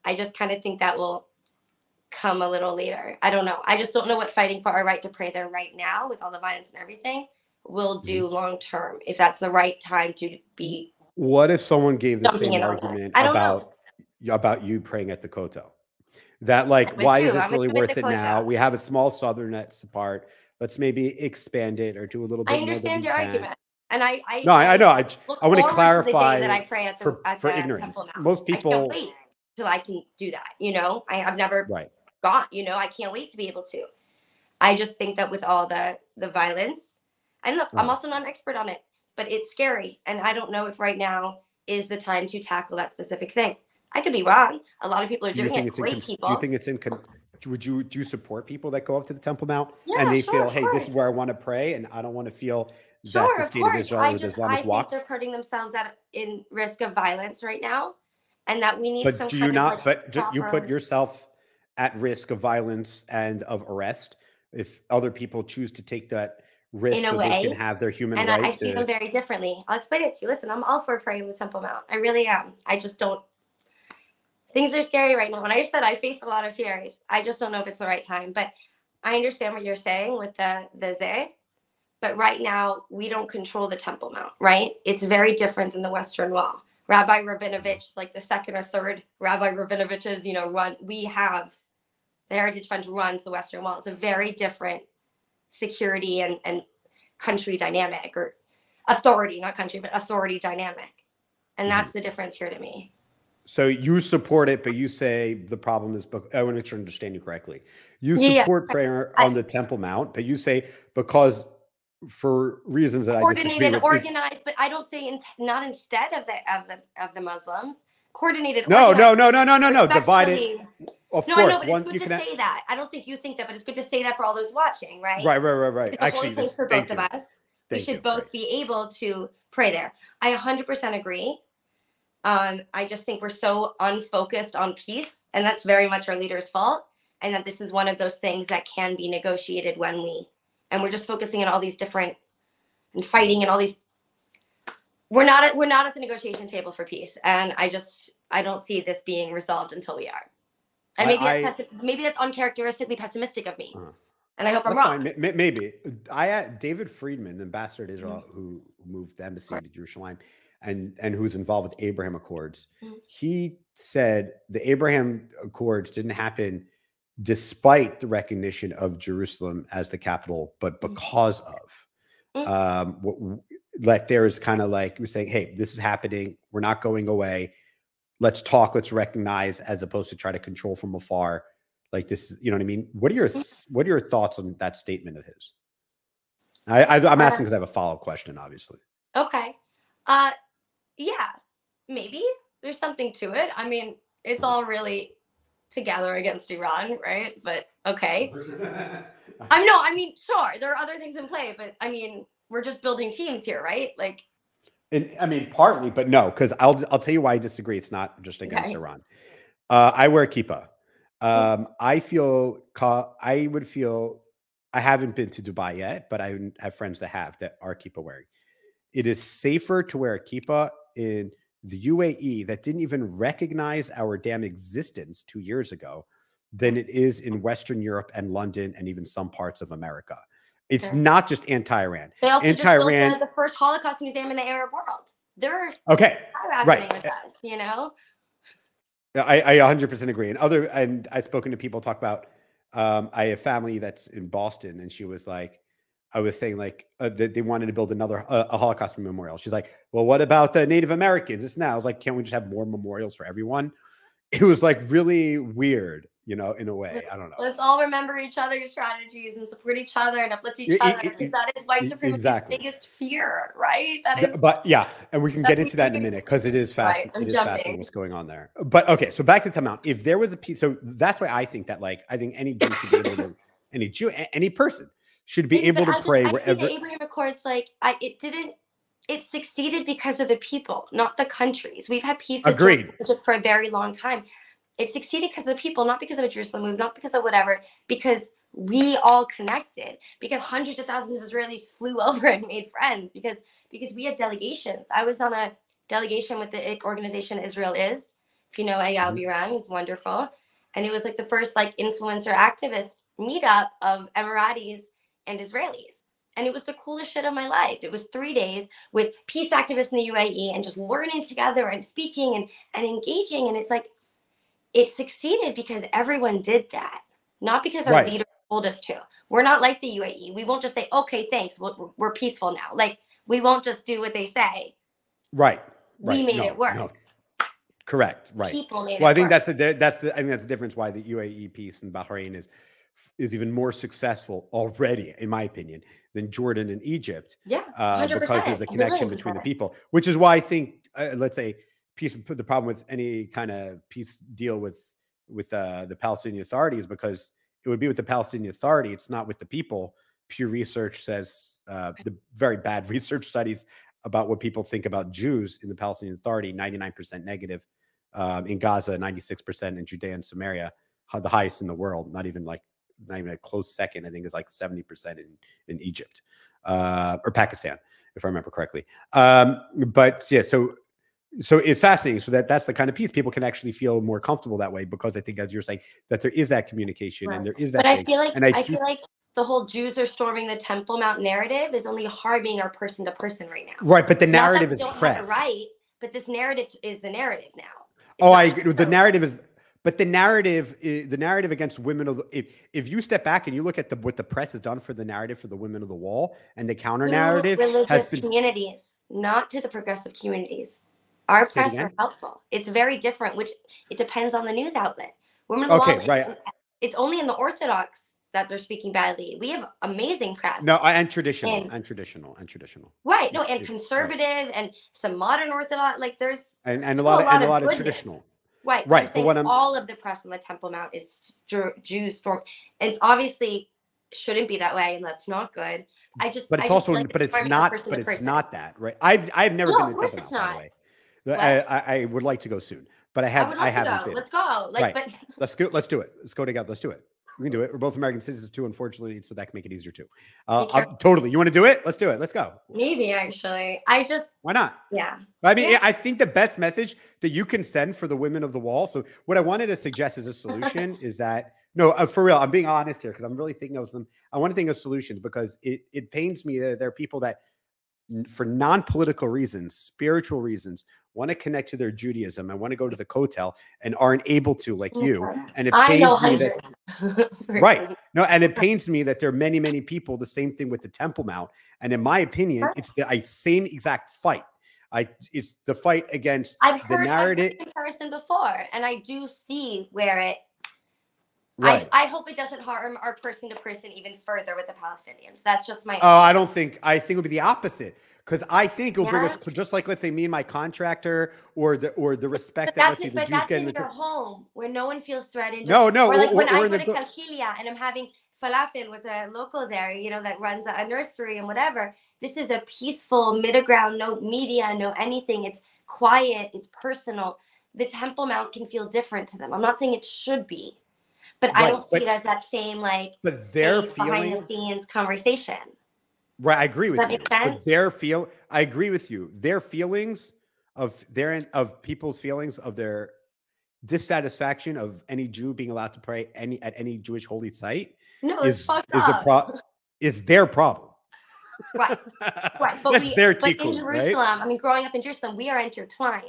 I just kind of think that will come a little later. I don't know. I just don't know what fighting for our right to pray there right now, with all the violence and everything, will do long-term. If that's the right time to be. What if someone gave the same argument about you praying at the Kotel? That, like, why is this really worth it now? We have a small southern part. Let's maybe expand it or do a little bit more. I understand your argument. And I know. I want to clarify that I pray at the ignorance. Temple Mount. Most people I can't wait till I can do that. I have never gone. I can't wait to be able to. I just think that with all the violence, and look, I'm also not an expert on it, but it's scary, and I don't know if right now is the time to tackle that specific thing. I could be wrong. A lot of people are doing it. Great people. Do you think it's do you support people that go up to the Temple Mount and they feel, hey, this is where I want to pray, and I don't want to feel that the state of Israel or the Islamic Waqf? I think they're putting themselves in risk of violence right now, and that we need some. But do you not? But you put yourself at risk of violence and of arrest if other people choose to take that risk so they can have their human rights. And I see them very differently. I'll explain it to you. Listen, I'm all for praying the Temple Mount. I really am. I just don't. Things are scary right now. When I said I face a lot of fears, I just don't know if it's the right time. But I understand what you're saying with the Zeh. But right now, we don't control the Temple Mount, right? It's very different than the Western Wall. Rabbi Rabinovich, like the second or third Rabbi Rabinovich's, we have the Heritage Fund runs the Western Wall. It's a very different security and country dynamic, or authority, not country, but authority dynamic. And that's the difference here to me. So you support it, but you say the problem is, I want to understand you correctly. You support prayer on the Temple Mount, but you say because for reasons that I disagree with. Coordinated, organized, but I don't say not instead of the Muslims. Coordinated. No. Divided. Of course. I know, but it's good to say that. I don't think you think that, but it's good to say that for all those watching, right? Right. Actually, for both of us, we should both be able to pray there. I 100% agree. I just think we're so unfocused on peace, and that's very much our leader's fault. And that this is one of those things that can be negotiated and we're just focusing on all these different and fighting and all these. We're not at the negotiation table for peace, and I don't see this being resolved until we are. And maybe that's uncharacteristically pessimistic of me, and I hope I'm wrong. Maybe David Friedman, the ambassador to Israel, who moved the embassy to Jerusalem, and who's involved with Abraham Accords, he said the Abraham Accords didn't happen despite the recognition of Jerusalem as the capital, but because of like there is kind of like we're saying, hey, this is happening. We're not going away. Let's talk. Let's recognize, as opposed to try to control from afar. Like this, you know what I mean? What are your thoughts on that statement of his? I'm asking because I have a follow-up question, obviously. Okay. Yeah, maybe there's something to it. I mean, it's all really together against Iran, right? But okay. I mean, sure, there are other things in play, but I mean, we're just building teams here, right? Like, and I mean, partly, but no, because I'll tell you why I disagree. It's not just against Iran. I wear kippah. I haven't been to Dubai yet, but I have friends that are kippah wearing. It is safer to wear a kippah in the UAE that didn't even recognize our damn existence 2 years ago than it is in Western Europe and London and even some parts of America. It's not just anti-Iran. They also Anti-Iran. just built the first Holocaust museum in the Arab world. They're Okay, right. with us, you know. I 100% agree. And I've spoken to people talk about. I have family that's in Boston, and she was like, I was saying like that they wanted to build another a Holocaust memorial. She's like, well, what about the Native Americans? It's now. I was like, can't we just have more memorials for everyone? It was like really weird, you know, in a way. I don't know. Let's all remember each other's strategies and support each other and uplift each other, because that is white supremacy's biggest fear, right? That is. But yeah, and we can get into that in a minute because it is fascinating. Right, it is fascinating what's going on there. But okay, so back to time out. If there was a piece, so that's why I think that, like, I think any Jew should be able to, any person should be able to pray wherever. I see the Abraham Accords, like, it succeeded because of the people, not the countries. We've had peace for a very long time. It succeeded because of the people, not because of a Jerusalem move, not because of whatever, because we all connected, because hundreds of thousands of Israelis flew over and made friends, because we had delegations. I was on a delegation with the organization Israel Is. If you know Eyal Biram, he's wonderful. And it was like the first like influencer activist meetup of Emiratis and Israelis. And it was the coolest shit of my life. It was 3 days with peace activists in the UAE and just learning together and speaking and engaging. And it's like, it succeeded because everyone did that, not because our leaders told us to. We're not like the UAE. We won't just say, okay, thanks, we're peaceful now. Like, we won't just do what they say. Right. We made it work. No. Correct. Right. People made it work. I think work. that's the difference why the UAE peace in Bahrain is even more successful already, in my opinion, than Jordan and Egypt. Yeah, 100%. Because there's a connection between the people, which is why I think, let's say, peace. The problem with any kind of peace deal with the Palestinian Authority is because it would be with the Palestinian Authority. It's not with the people. Pew Research says the very bad research studies about what people think about Jews in the Palestinian Authority, 99% negative. In Gaza, 96%, in Judea and Samaria, the highest in the world. Not even a close second. I think is like 70% in Egypt or Pakistan, if I remember correctly. But yeah, so it's fascinating. So that's the kind of peace people can actually feel more comfortable that way, because I think, as you're saying, that there is that communication and there is that. But I feel like the whole Jews are storming the Temple Mount narrative is only harming our person to person right now. Right, but the narrative is press. Right, but this narrative is the narrative now. I agree. The narrative is. But the narrative against women if you step back and you look at what the press has done for the narrative for the women of the wall, and the counter narrative religious communities, not to the progressive communities. Our press are helpful. It's very different, which it depends on the news outlet. Women of the wall, right. It's only in the Orthodox that they're speaking badly. We have amazing press. No, and traditional. Right. No, and conservative and some modern Orthodox. Like there's and a lot of traditional. Right. But all of the press on the Temple Mount is Jews storm. And it's obviously shouldn't be that way, and that's not good. It's not that, right? I've never been to the Temple Mount, by the way. I would like to go soon, but I haven't been. Let's go. But let's go. Let's do it. Let's go together. Let's do it. We can do it. We're both American citizens too, unfortunately, so that can make it easier too. Totally. You want to do it? Let's do it. Let's go. Maybe actually. Why not? Yeah. I mean, I think the best message that you can send for the women of the wall. So what I wanted to suggest as a solution is that, no, for real, I'm being honest here because I'm really thinking of some. I want to think of solutions because it pains me that there are people that, for non-political reasons, spiritual reasons, want to connect to their Judaism and want to go to the Kotel and aren't able to, like you. And it pains me that, right? No, and it pains me that there are many, many people. The same thing with the Temple Mount. And in my opinion, it's the same exact fight. It's the fight against the narrative. I've heard comparison before, and I do see where it. Right. I hope it doesn't harm our person to person even further with the Palestinians. That's just my. I think it would be the opposite, because I think it will bring us, just like, let's say, me and my contractor, or the respect that, let's say, the Jews get in their home where no one feels threatened. No. Or like when I go to Kalkilia and I'm having falafel with a local there, that runs a nursery and whatever. This is a peaceful middle ground, no media, no anything. It's quiet. It's personal. The Temple Mount can feel different to them. I'm not saying it should be. But I don't see it as that same but their behind the scenes conversation. Right, I agree with you. Does that make sense? I agree with you. Their feelings of people's feelings of their dissatisfaction of any Jew being allowed to pray at any Jewish holy site is a problem. is their problem. Right. Right. But in Jerusalem, right? I mean, growing up in Jerusalem, we are intertwined.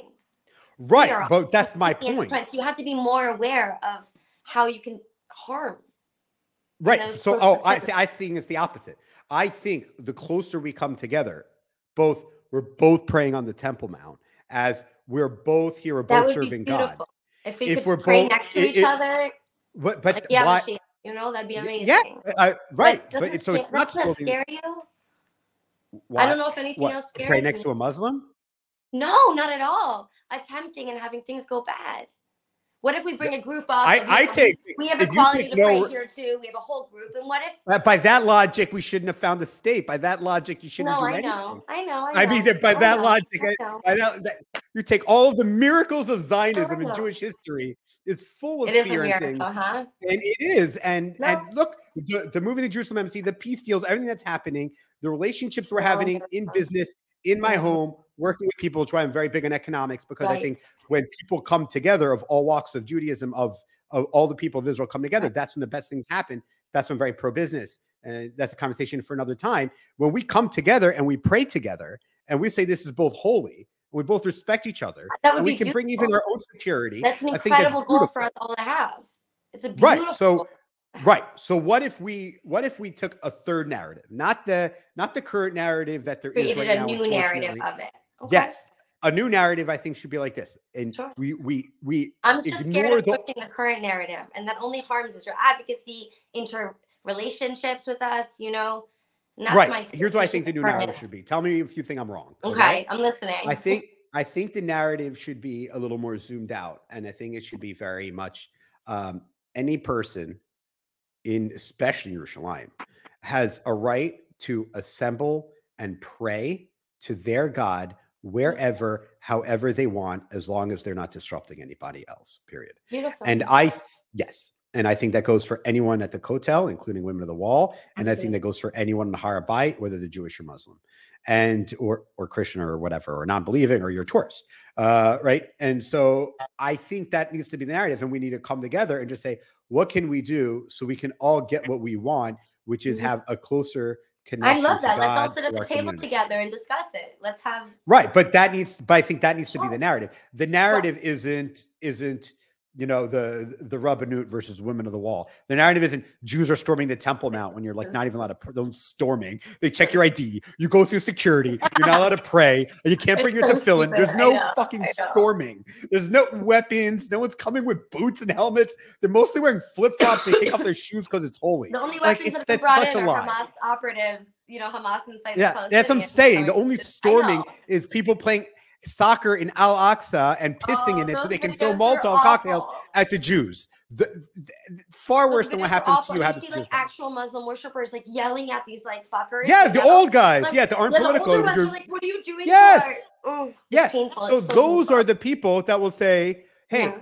Right. But that's my point. So you have to be more aware of how you can harm. Right. So, I think it's the opposite. I think the closer we come together, we're both praying on the Temple Mount, as we're both here, we're both serving God. If we could pray next to each other, but like why? You know, that'd be amazing. Yeah, right. But so it's not scare you. I don't know if anything else scares pray next to a Muslim? No, not at all. Attempting and having things go bad. What if we bring a group up? We have equality to pray here too. We have a whole group. And what if? By that logic, we shouldn't have found the state. By that logic, you shouldn't do anything. I know. I mean, by that logic, you take all of the miracles of Zionism and Jewish history is full of fear and things. And it is. And look, the moving to Jerusalem Embassy, the peace deals, everything that's happening, the relationships we're having in business, in my home, working with people, which why I'm very big on economics, because I think when people come together of all walks of Judaism, of all the people of Israel come together, that's when the best things happen. That's when I'm very pro-business. And that's a conversation for another time. When we come together and we pray together and we say this is both holy, and we both respect each other, and we can bring even our own security. That's an incredible goal for us all to have. It's a beautiful Right. So what if we took a third narrative, not the current narrative that there is right now. A new narrative of it. Okay. Yes. A new narrative, I think, should be like this. And I'm just scared of pushing the current narrative, and that only harms Israel advocacy, interrelationships with us, you know. And that's Here's what I think the new narrative should be. Tell me if you think I'm wrong. Okay, I'm listening. I think the narrative should be a little more zoomed out, and I think it should be very much any person especially Yerushalayim, has a right to assemble and pray to their God wherever, however they want, as long as they're not disrupting anybody else, period. Beautiful. And and I think that goes for anyone at the Kotel, including Women of the Wall. And I think that goes for anyone in the Har Bayit, whether they're Jewish or Muslim, or Christian or whatever, or non-believing, or you're tourist, right? And so I think that needs to be the narrative, and we need to come together and just say, what can we do so we can all get what we want, which is have a closer connection. I love that. Let's all sit at the table together and discuss it. Let's have but I think that needs to be the narrative. The narrative isn't you know, the Rabbanut versus Women of the Wall. The narrative isn't Jews are storming the Temple Mount when you're like not even allowed to. Don't storming. They check your ID. You go through security. You're not allowed to pray. And you can't bring your tefillin. There's no fucking storming. There's no weapons. No one's coming with boots and helmets. They're mostly wearing flip flops. They take off their shoes because it's holy. The only weapons that have been brought in are Hamas operatives. You know, Hamas inside. Yeah, that's what I'm saying. The only storming is people playing soccer in Al-Aqsa and pissing in it so they can throw Molotov cocktails at the Jews. Far worse than what happened to you. You see like actual Muslim worshippers like yelling at these like fuckers. Yeah, the old guys. Like, that aren't political. Like, what are you doing? Yes. Yes. So those are the people that will say, hey,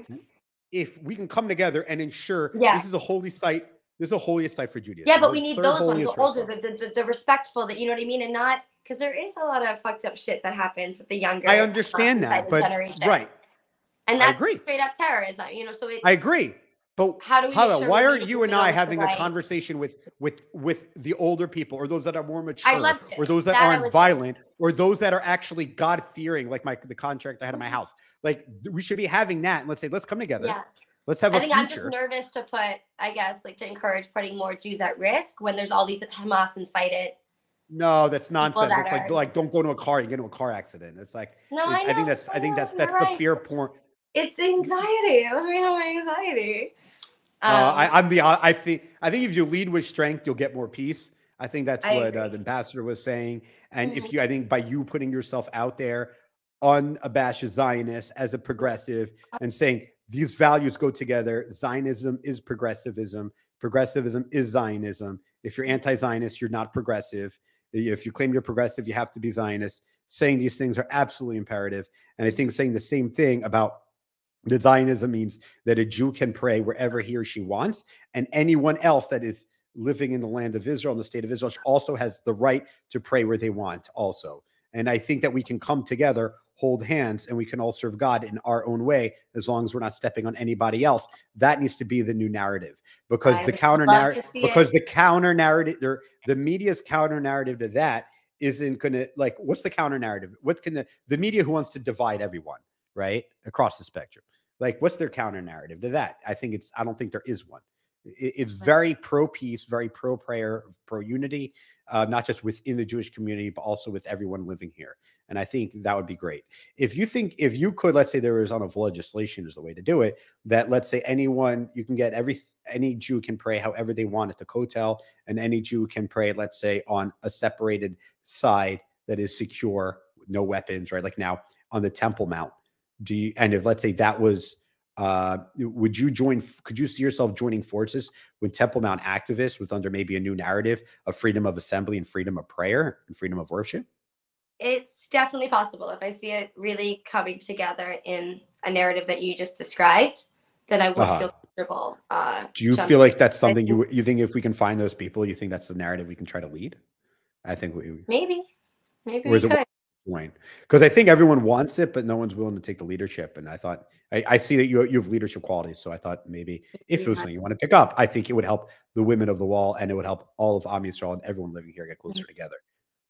if we can come together and ensure this is a holy site, this is the holiest site for Judaism. Yeah, but we need those ones, the older, the respectful, that, you know what I mean, and not. Because there is a lot of fucked up shit that happens with the younger. I understand that, but generation. Right, and that's straight up terrorism. You know, so I agree. But how do we? Sure why aren't you and I having a conversation with the older people, or those that are more mature, or those that aren't violent, or those that are actually God fearing, like the contract I had in my house? Like we should be having that, and let's say let's come together. Yeah. Let's have a future. I'm just nervous to put, I guess, like to encourage putting more Jews at risk when there's all these Hamas incited. No, that's nonsense. It's like don't go to a car, you get into a car accident. It's like I think that's the fear porn. It's anxiety. Let me have my anxiety. I think if you lead with strength, you'll get more peace. I think that's what the ambassador was saying. And if you, I think by you putting yourself out there, unabashed Zionist as a progressive, and saying these values go together. Zionism is progressivism. Progressivism is Zionism. If you're anti-Zionist, you're not progressive. If you claim you're progressive, you have to be Zionist. Saying these things are absolutely imperative. And I think saying the same thing about the Zionism means that a Jew can pray wherever he or she wants, and anyone else that is living in the land of Israel, in the state of Israel, also has the right to pray where they want also. And I think that we can come together hold hands and we can all serve God in our own way, as long as we're not stepping on anybody else. That needs to be the new narrative, because the counter narrative, the media's counter narrative to that isn't going to, like, what's the counter narrative? What can the media, who wants to divide everyone, right, across the spectrum, like, what's their counter narrative to that? I don't think there is one. It's very pro peace, very pro prayer, pro unity, not just within the Jewish community, but also with everyone living here. And I think that would be great. If you could, let's say there was on of legislation is the way to do it, that let's say you can get any Jew can pray however they want at the Kotel, and any Jew can pray, let's say, on a separated side that is secure, no weapons, right? Like now on the Temple Mount. And if, let's say, that was, could you see yourself joining forces with Temple Mount activists with under maybe a new narrative of freedom of assembly and freedom of prayer and freedom of worship? It's definitely possible. If I see it really coming together in a narrative that you just described, then I would feel comfortable. Do you feel like that's something you think, if we can find those people, you think that's the narrative we can try to lead? I think maybe we could. Because I think everyone wants it, but no one's willing to take the leadership. And I thought, I see that you have leadership qualities. So I thought maybe if it was something you want to pick up, I think it would help the women of the wall, and it would help all of Am Yisrael and everyone living here get closer together,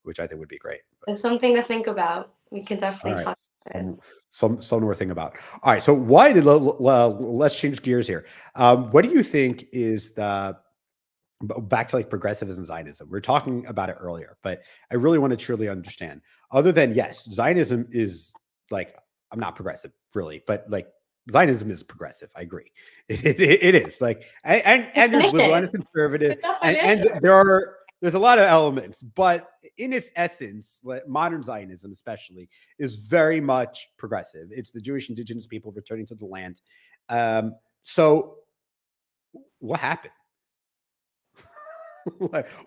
which I think would be great. It's something to think about. We can definitely talk about it. Some more thing about. All right. So let's change gears here. What do you think is back to like progressivism and Zionism? We're talking about it earlier, but I really want to truly understand, other than, yes, Zionism is like, I'm not progressive really, but like Zionism is progressive. I agree. It is like, and there's liberal and conservative, and there's a lot of elements, but in its essence, modern Zionism especially is very much progressive. It's the Jewish indigenous people returning to the land. So what happened?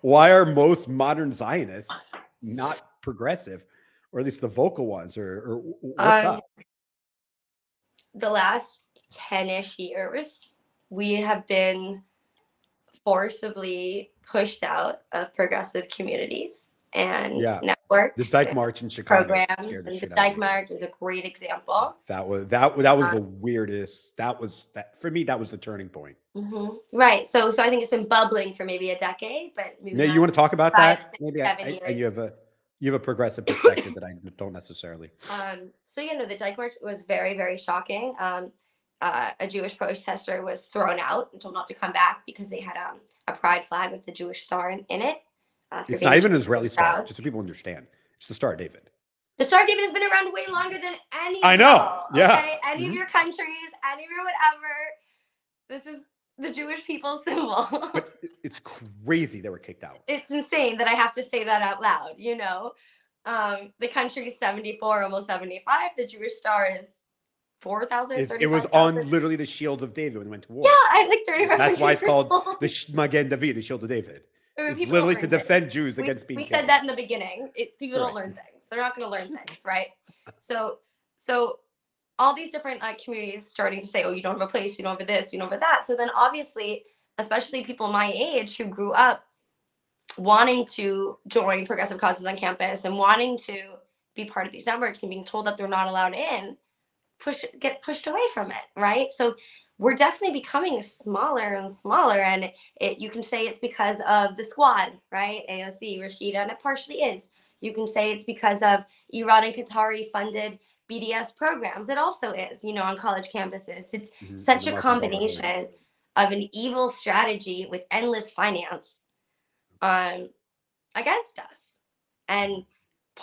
Why are most modern Zionists not progressive, or at least the vocal ones, or what's up? The last 10-ish years, we have been forcibly pushed out of progressive communities and networks. The Dyke March in Chicago programs, and the Dyke March is a great example. That was the weirdest. For me, that was the turning point. Right. So I think it's been bubbling for maybe a decade, but maybe you want to talk about that? Maybe 7 years. And you have a progressive perspective that I don't necessarily. So the Dyke March was very, very shocking. A Jewish protester was thrown out and told not to come back because they had a pride flag with the Jewish star in it. It's not even an Israeli star, just so people understand. It's the Star of David. The Star of David has been around way longer than any. I know. Yeah. Okay? Any of your countries, any of your whatever. This is the Jewish people's symbol. But it's crazy they were kicked out. It's insane that I have to say that out loud. The country is 74, almost 75. The Jewish star is 4,000. It was on literally the shield of David when they went to war. Yeah, I have like 35. That's why it's called the Magen David, the shield of David. It's literally to defend Jews against being killed. We said that in the beginning. People don't learn things. They're not going to learn things, right? So all these different communities starting to say, oh, you don't have a place, you don't have this, you don't have that. So then obviously, especially people my age who grew up wanting to join progressive causes on campus and wanting to be part of these networks and being told that they're not allowed in, get pushed away from it, right? So we're definitely becoming smaller and smaller, and you can say it's because of the squad, right? AOC, Rashida, and it partially is. You can say it's because of Iran and Qatari funded BDS programs. It also is, on college campuses. It's such a combination of an evil strategy with endless finance against us. And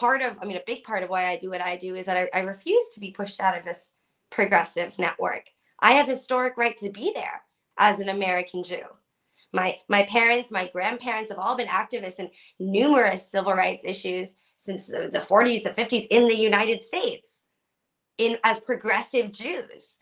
a big part of why I do what I do is that I refuse to be pushed out of this progressive network. I have historic right to be there as an American Jew. My parents, my grandparents have all been activists in numerous civil rights issues since the 40s, the 50s in the United States, as progressive Jews.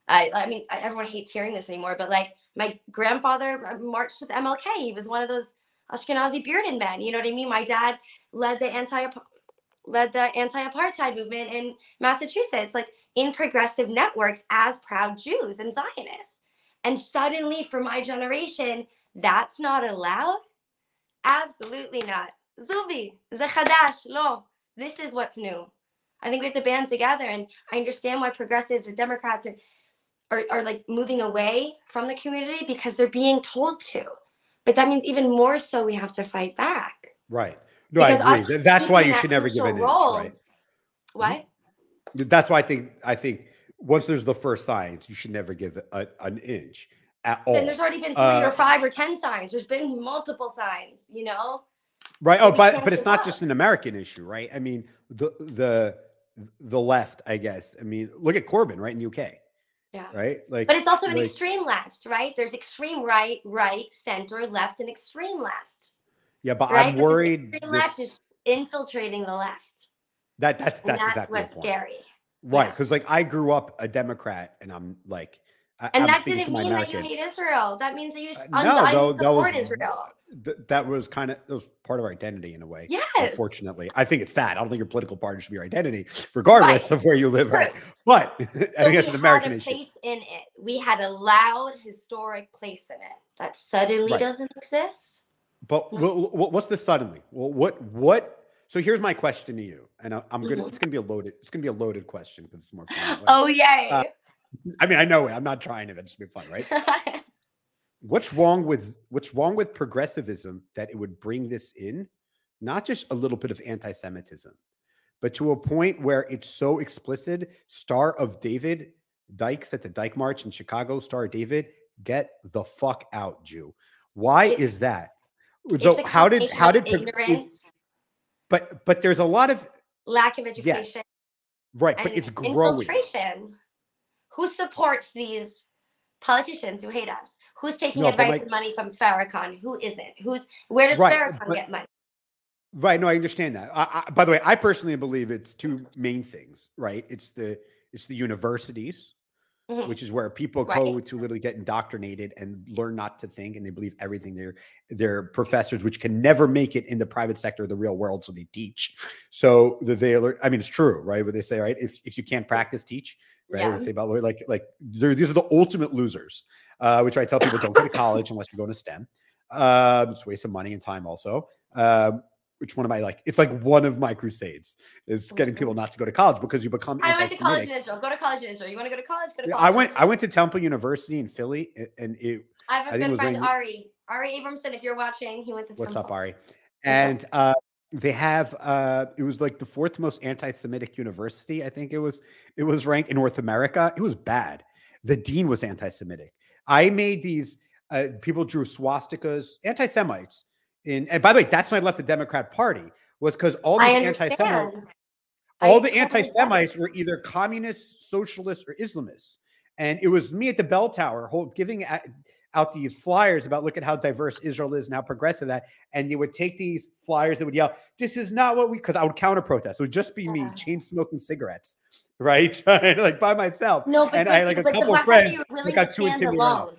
Everyone hates hearing this anymore, but like my grandfather marched with MLK. He was one of those Ashkenazi bearded men. You know what I mean? My dad led the anti-apartheid movement in Massachusetts, like in progressive networks as proud Jews and Zionists. And suddenly for my generation, that's not allowed? Absolutely not. Zubi, ze chadash, lo. This is what's new. I think we have to band together. And I understand why progressives or Democrats are like moving away from the community because they're being told to. But that means even more so we have to fight back. Right. No, I Because agree. us That's why keeping you that should never give crucial an inch, role, right? what? That's why I think once there's the first signs, you should never give an inch at all. Then there's already been 3 or 5 or 10 signs. There's been multiple signs, you know? Right. Oh, We but can't it's give not up. just an American issue, right? I mean, the left, I guess. I mean, look at Corbyn, right, in UK. Yeah. Right. Like, But it's also an extreme left, right? There's extreme right, center, left, and extreme left. Yeah, but right? I'm worried Extreme left is infiltrating the left. That's That's exactly what's the point. scary. Right. Because like I grew up a Democrat and I'm like, And I'm that speaking didn't for my mean that American. you hate Israel. That means that you No, support Israel. That was part of our identity in a way. Yes. Unfortunately, I think it's sad. I don't think your political party should be your identity, regardless of where you live. Right. But I think that's an American issue. We had a place in it. We had a loud, historic place in it that suddenly doesn't exist. But what's the suddenly? Well, what? So here's my question to you, and I'm gonna. It's gonna be a loaded question because it's more fun. Oh yay! I mean, I know it. I'm not trying it. It's just be fun, right? What's wrong with progressivism that it would bring this in? Not just a little bit of anti-Semitism, but to a point where it's so explicit. Star of David Dykes at the Dyke March in Chicago. Star of David, get the fuck out, Jew. Why is that? So how did ignorance? But there's a lot of lack of education. Yeah, right, but it's growing. Infiltration. Who supports these politicians who hate us? Who's taking advice and money from Farrakhan? Who isn't? Where does Farrakhan get money? Right. No, I understand that. By the way, I personally believe it's two main things, right? It's the universities, which is where people go to literally get indoctrinated and learn not to think, and they believe everything their professors, which can never make it in the private sector of the real world, so they teach. So they learn. I mean, it's true, right? What they say, right? If you can't practice, teach. Right. Yeah. They say about these are the ultimate losers, which I tell people don't go to college unless you're going to STEM. It's a waste of money and time also. Which one of my it's like one of my crusades is getting people not to go to college because you become. I went to college in Israel. Go to college in Israel. You want to go to college? Go to college. I went to Temple University in Philly, and I have a good friend, Ari Abramson. If you're watching, he went to. What's up, Ari? And they have it was like the 4th most anti-Semitic university. I think it was ranked in North America. It was bad. The dean was anti-Semitic. I made these people drew swastikas, anti-Semites. And by the way, that's when I left the Democrat Party, was because all these anti-Semites were either communists, socialists, or Islamists. And it was me at the bell tower giving out these flyers about look at how diverse Israel is and how progressive that. And they would take these flyers that would yell, "This is not what we," because I would counter protest. It would just be me chain smoking cigarettes, right? Like by myself. No, and I like a couple of friends that got too intimidated.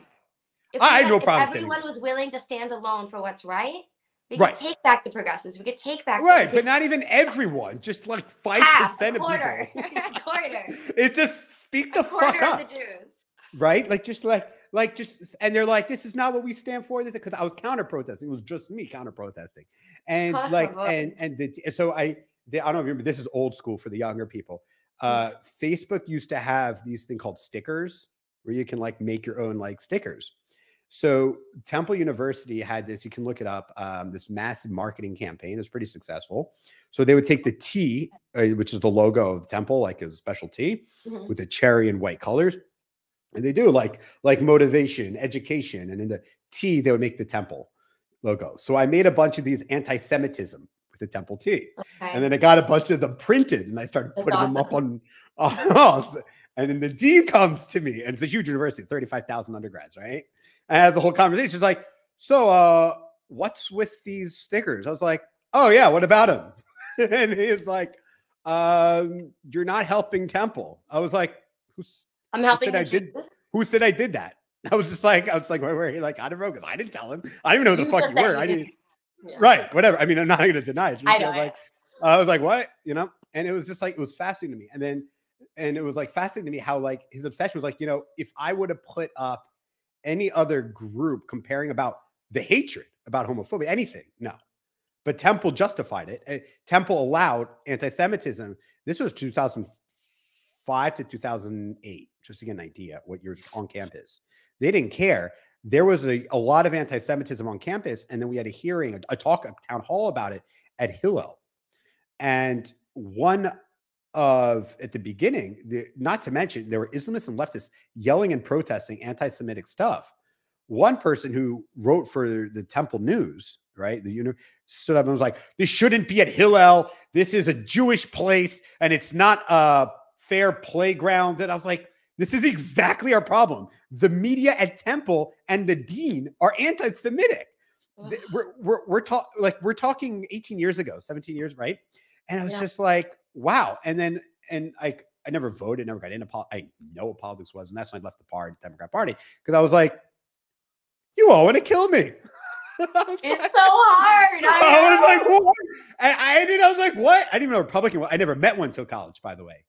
I had no problem. If everyone was willing to stand alone for what's right, we could take back the progressives. We could take back. Right, but not even everyone. Just like 5% of people. A quarter. It just speak the fuck up. Of the Jews. Right? And they're like, this is not what we stand for. This is because I was counter protesting. It was just me counter protesting. And so I don't remember. This is old school for the younger people. Facebook used to have these thing called stickers where you can make your own stickers. So Temple University had this, you can look it up, this massive marketing campaign. It was pretty successful. So they would take the T, which is the logo of Temple, like a special T with the cherry and white colors. And they do like motivation, education. And in the T, they would make the Temple logo. So I made a bunch of these anti-Semitism with the Temple T. Okay. And then I got a bunch of them printed and I started putting them up on and then the dean comes to me, and it's a huge university, 35,000 undergrads, right? And has the whole conversation. She's like, so what's with these stickers? I was like, oh yeah, what about them? And he's like, you're not helping Temple. I was like, I'm helping. Who said I did that? I was like, where he I don't know, because I didn't tell him. I didn't even know who the fuck you were. I didn't. Yeah. Right, whatever. I mean, I'm not going to deny it. I was like, what? And it was just it was fascinating to me. And it was fascinating to me how his obsession was if I would have put up any other group comparing about the hatred about homophobia, anything, no. but Temple justified it. Temple allowed anti-Semitism. This was 2005 to 2008, just to get an idea what years on campus. They didn't care. There was a lot of anti-Semitism on campus, and then we had a hearing, a town hall about it at Hillel. And at the beginning, not to mention, there were Islamists and leftists yelling and protesting anti-Semitic stuff. One person who wrote for the Temple News, right, stood up and was like, "This shouldn't be at Hillel. This is a Jewish place, and it's not a fair playground." And I was like, this is exactly our problem. The media at Temple and the dean are anti-Semitic. We're talking 18 years ago, 17 years, right? And I was just like, wow. And I never voted, never got into I know what politics was, and that's when I left the Democrat Party, because I was like, you all want to kill me. It's so hard. I was like, what? I was like, what? I didn't even know Republican. I never met one till college, by the way.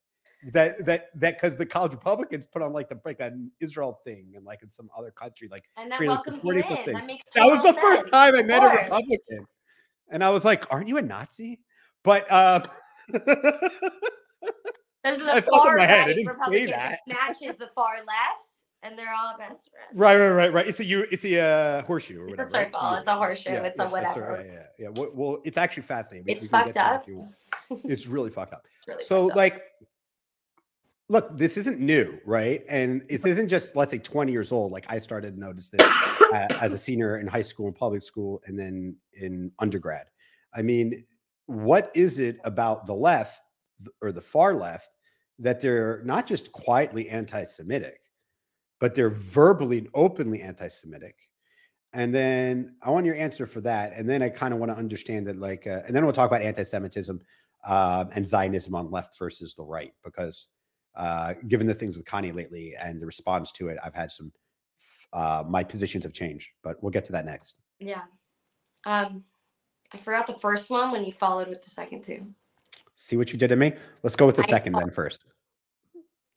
That because the college Republicans put on like an Israel thing and like in some other countries, like and that welcomes you in. That was the first time I met a Republican, and I was like, aren't you a Nazi? But those are the far right Republicans that matches the far left, and they're all best friends. Right. It's a horseshoe or whatever. It's a circle. Right? It's a horseshoe. Yeah, it's a whatever. Right, yeah. Well, it's actually fascinating. It's fucked up. It's really fucked up. Really so fucked up. Like, look, this isn't new, right? And this isn't just, let's say, 20 years old. Like, I started to notice this as a senior in high school and public school, and then in undergrad. I mean, what is it about the left or the far left that they're not just quietly anti-Semitic, but they're verbally and openly anti-Semitic? And then I want your answer for that. And then I kind of want to understand that, like, and then we'll talk about anti-Semitism and Zionism on left versus the right, because given the things with Kanye lately and the response to it, I've had some, my positions have changed, but we'll get to that next. Yeah. I forgot the first one when you followed with the second two. See what you did to me? Let's go with the second then first.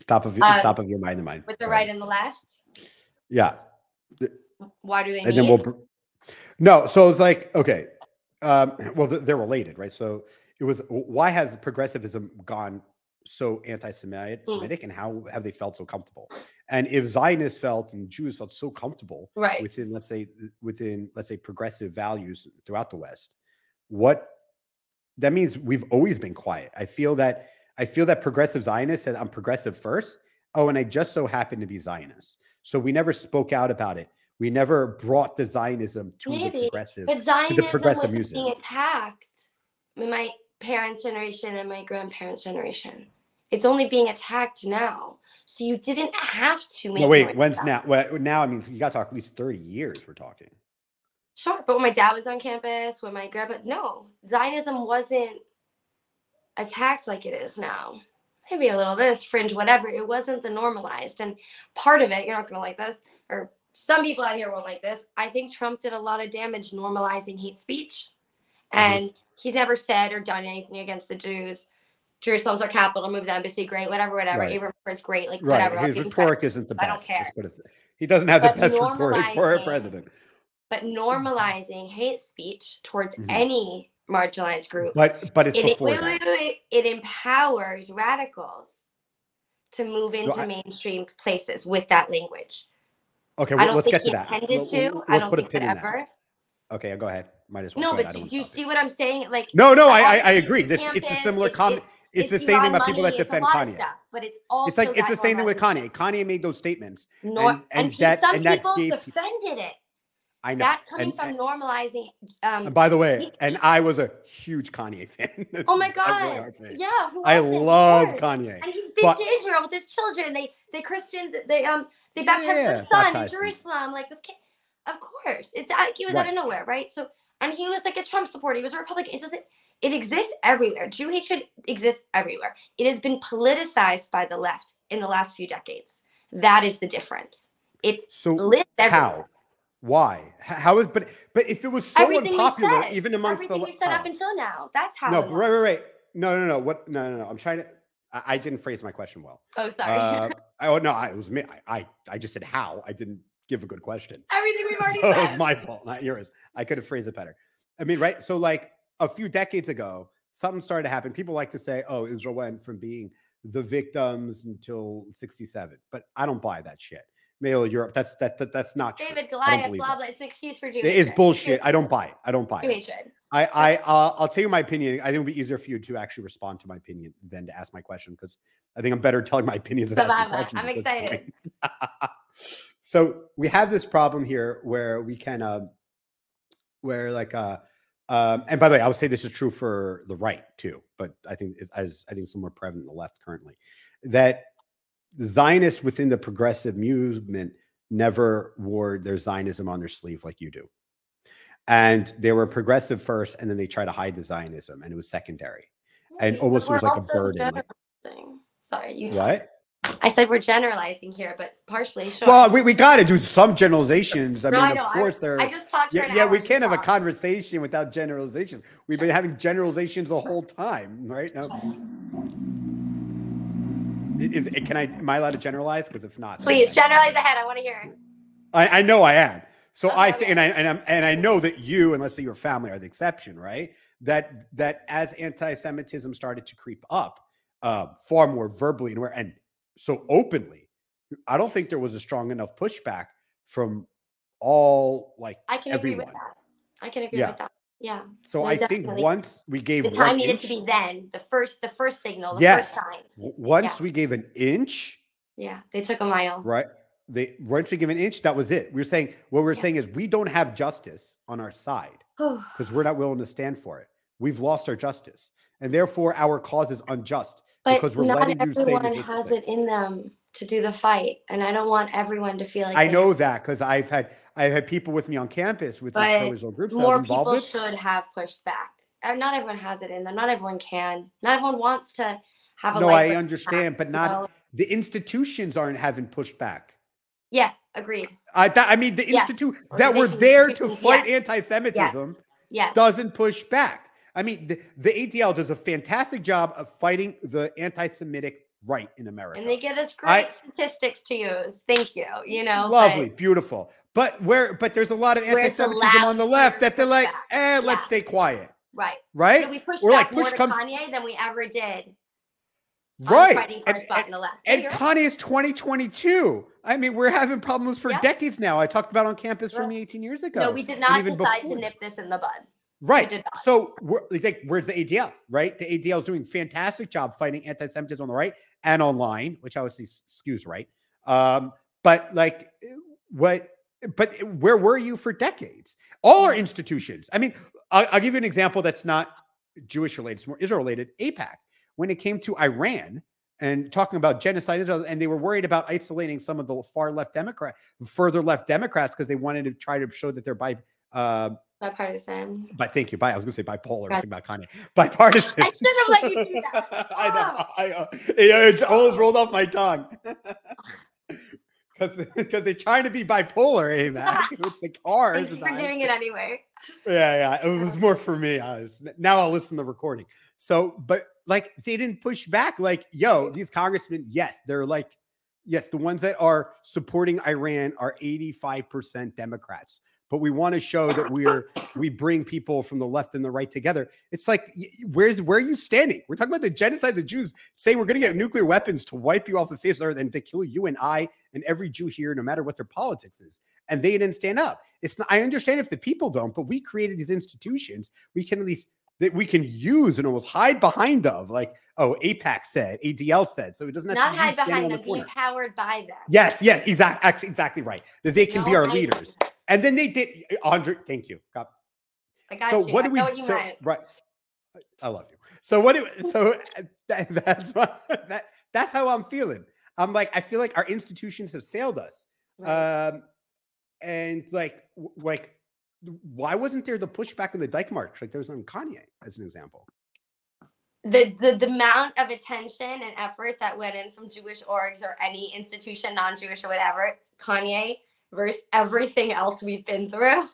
Top of your mind and mine. With the right and the left? Yeah. Why do they and meet? Then no, so it's like, okay. Well, they're related, right? So it was, why has progressivism gone so anti-Semitic, and how have they felt so comfortable? And if Zionists felt and Jews felt so comfortable within, let's say, progressive values throughout the West, what that means we've always been quiet. I feel that progressive Zionists said, I'm progressive first. Oh, and I just so happen to be Zionist. So we never spoke out about it. We never brought the Zionism to the progressive, but Zionism to the progressive was music. Being attacked in my parents' generation and my grandparents' generation. It's only being attacked now. So you didn't have to make. No, wait, when's now? Well, now, I mean, you got to talk at least 30 years we're talking. Sure, but when my dad was on campus, when my grandpa, no, Zionism wasn't attacked like it is now. Maybe a little this, fringe, whatever. It wasn't the normalized. And part of it, you're not going to like this, or some people out here won't like this. I think Trump did a lot of damage normalizing hate speech. And he's never said or done anything against the Jews. Jerusalem's our capital, move the embassy, great, whatever. Right. Abraham is great, like whatever. His rhetoric isn't the best. I don't care. He doesn't have the best rhetoric for a president. But normalizing hate speech towards any marginalized group. But it's before that. Wait. It empowers radicals to move into mainstream places with that language. Okay, well, let's get to that. Let's put a pin in that. Okay, go ahead. Might as well. No, but do you see what I'm saying? Like, no, I agree. It's the similar comment. It's the same thing about people that defend Kanye. But it's also it's the same thing with Kanye. Kanye made those statements, and some people defended it. I know. That's coming from normalizing. And by the way, and I was a huge Kanye fan. Oh my God. Really yeah. I love Kanye. And he's been to Israel with his children. They Christian, they baptized their son in Jerusalem. Like, with kids. Of course. It's he was out of nowhere, right? So, and he was like a Trump supporter. He was a Republican. It exists everywhere. Jew hatred exists everywhere. It has been politicized by the left in the last few decades. That is the difference. It lives everywhere. How? Why? How is but if it was so unpopular, even amongst everything you've said up until now, that's how. No, right. No. What? No. I'm trying to. I didn't phrase my question well. Oh, sorry. It was me. I just said how. I didn't give a good question. Everything we've already said. It was my fault, not yours. I could have phrased it better. I mean, right? So, like, a few decades ago, something started to happen. People like to say, oh, Israel went from being the victims until 67, but I don't buy that shit. Male Europe, that's not true. David Goliath, blah blah. It's an excuse for Jewish. It is bullshit. I don't buy it. I don't buy it. I'll tell you my opinion. I think it'll be easier for you to actually respond to my opinion than to ask my question, because I think I'm better telling my opinions than asking questions. I'm excited. So we have this problem here where we can, where like, and by the way, I would say this is true for the right too, but I think it's more prevalent in the left currently, that the Zionists within the progressive movement never wore their Zionism on their sleeve like you do. And they were progressive first, and then they tried to hide the Zionism, and it was secondary. And almost was like a burden. Like, sorry, you what? I said we're generalizing here, but partially, sure. Well, we got to do some generalizations. I mean, of course, I just talked. Yeah, we can't have a conversation without generalizations. We've been having generalizations the whole time, right? Now, am I allowed to generalize? Because if not, please generalize ahead. I want to hear it. I know I am. So okay, I think, and I know that you, and let's say your family, are the exception, right? That as anti-Semitism started to creep up, far more verbally and so openly, I don't think there was a strong enough pushback from all I can agree with that. I can agree with that. Yeah. So I think once we gave the time needed to be then the first signal, the first sign. Once we gave an inch. Yeah, they took a mile. Right. Once we give an inch, that was it. We're saying saying is we don't have justice on our side because we're not willing to stand for it. We've lost our justice, and therefore our cause is unjust because we're letting you say this. Not everyone has it in them to do the fight, and I don't want everyone to feel like I know that because I've had people with me on campus with these pro-Israel groups. More people should have pushed back. Not everyone has it in them. Not everyone can. Not everyone wants to have a life. No, I understand, but not the institutions haven't pushed back. Yes, agreed. I mean, the institute that were there to fight anti-Semitism doesn't push back. I mean, the ADL does a fantastic job of fighting the anti-Semitic right in America. And they give us great statistics to use. Thank you. You know, lovely, beautiful. But there's a lot of anti-Semitism on the left that they're like, let's stay quiet. Right. Right? So we pushed back more to Kanye than we ever did. Right. And Kanye is 2022. I mean, we're having problems for decades now. I talked about on campus from me 18 years ago. No, we did not decide to nip this in the bud. Right. So where's the ADL, right? The ADL is doing a fantastic job fighting anti-Semitism on the right and online, which I would say skews right. But where were you for decades? All our institutions. I mean, I'll give you an example that's not Jewish related, it's more Israel related. AIPAC. When it came to Iran and talking about genocide, and they were worried about isolating some of the further left Democrats because they wanted to try to show that they're bipartisan. But thank you. I was going to say bipolar. I was about Kanye. Bipartisan. I should have let you do that. I know. It almost rolled off my tongue. Because they're trying to be bipolar, which the cars. Thanks for doing it anyway. Yeah. It was more for me. Now I'll listen to the recording. So, but like they didn't push back. Like, these congressmen, they're like, the ones that are supporting Iran are 85% Democrats. But we want to show that we bring people from the left and the right together. It's like, where are you standing? We're talking about the genocide of the Jews, saying we're going to get nuclear weapons to wipe you off the face of the earth and to kill you and I and every Jew here, no matter what their politics is. And they didn't stand up. I understand if the people don't, but we created these institutions. We can at least that we can use and almost hide behind like, AIPAC said, ADL said. So it doesn't have not to hide behind them, be powered by them. Yes, exactly right. That they can be our leaders. And then they did, Andre. Thank you. I got you. What do we? Right. I love you. That's how I'm feeling. I'm like, I feel like our institutions have failed us. Right. And why wasn't there the pushback in the Dyke March? Like there was on Kanye as an example. The amount of attention and effort that went in from Jewish orgs or any institution, non-Jewish or whatever, Kanye versus everything else we've been through.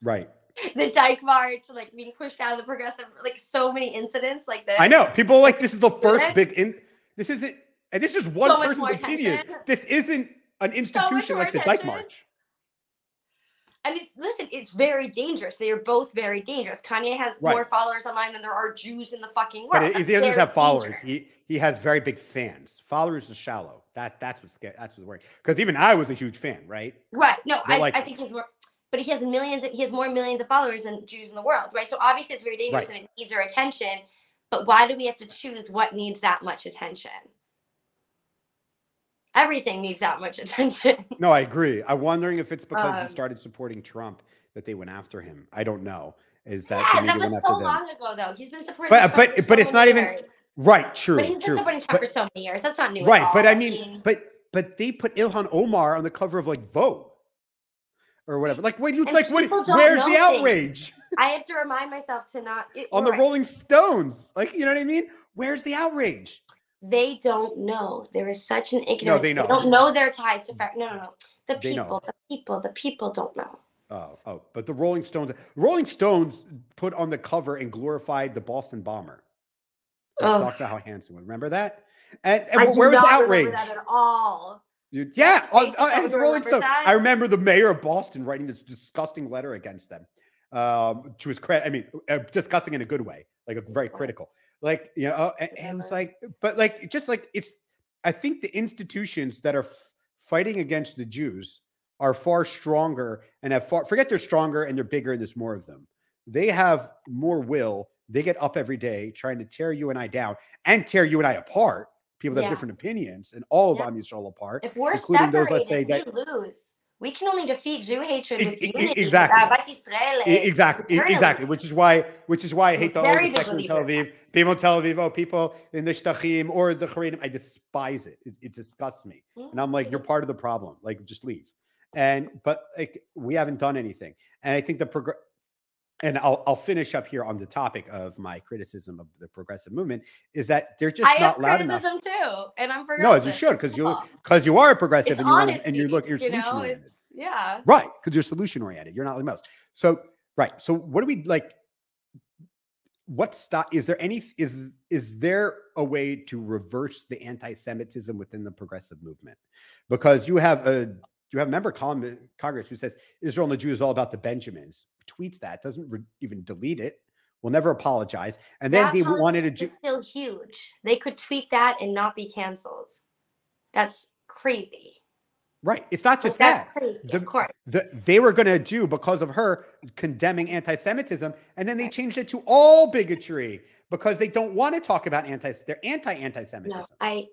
Right. The Dyke March, being pushed out of the progressive, so many incidents like this. I know. People this is the first this isn't, and this is one person's opinion. This isn't an institution like the Dyke March. And listen, it's very dangerous. They are both very dangerous. Kanye has more followers online than there are Jews in the fucking world. But he doesn't have followers. He has very big fans. Followers is shallow. That's what's worrying. Because even I was a huge fan, right? Right. No, I think he's more, but he has millions. He has more millions of followers than Jews in the world, right? So obviously it's very dangerous and it needs our attention. But why do we have to choose what needs that much attention? Everything needs that much attention. No, I agree. I'm wondering if it's because he started supporting Trump that they went after him. I don't know. Is that that was so long ago, though. He's been supporting Trump for but it's not even right. True. But he's been supporting Trump for so many years. That's not new. Right. At all. But I mean, but they put Ilhan Omar on the cover of like Vogue or whatever. Like, wait, where's the outrage? I have to remind myself to not on the Rolling Stones. Like, you know what I mean? Where's the outrage? They don't know. There is such an ignorance. No, they know. They don't know their ties to fact. No. The people don't know. Oh, but the Rolling Stones put on the cover and glorified the Boston bomber. Talked about how handsome. Remember that? And where was the outrage? That at all. Dude, yeah, on the Rolling Stones. I remember the mayor of Boston writing this disgusting letter against them. To his credit, I mean, disgusting in a good way, like a very critical. Like, you know, and it was like, but like, just like I think the institutions that are fighting against the Jews are far stronger and forget they're stronger and they're bigger and there's more of them. They have more will. They get up every day trying to tear you and I down and tear you and I apart. People that have different opinions and all of Am Yisrael apart. If we're separated, those, let's say, we lose. We can only defeat Jew hatred with unity. Exactly. Which is why I hate the secular Tel Aviv. People in Tel Aviv, people in the Shtachim or the Haredim. I despise it. It disgusts me. And I'm like, you're part of the problem. Like, just leave. But like, we haven't done anything. And I think and I'll finish up here on the topic of my criticism of the progressive movement is that they're just not loud enough. I have criticism too, and I'm progressive. No, as you should, because you are a progressive and you're solution oriented. Yeah, right, because you're solution oriented. You're not like most. So right. So what do we like? Is there a way to reverse the anti-Semitism within the progressive movement? Because you have a member Congress who says Israel and the Jews is all about the Benjamins. Tweets that, doesn't even delete it, will never apologize, and then they wanted to still huge. They could tweet that and not be canceled. That's crazy. Right. It's not just that. Crazy, of course. They were going to do because of her condemning anti-Semitism, and then they changed it to all bigotry because they don't want to talk about they're anti-anti-Semitism. No,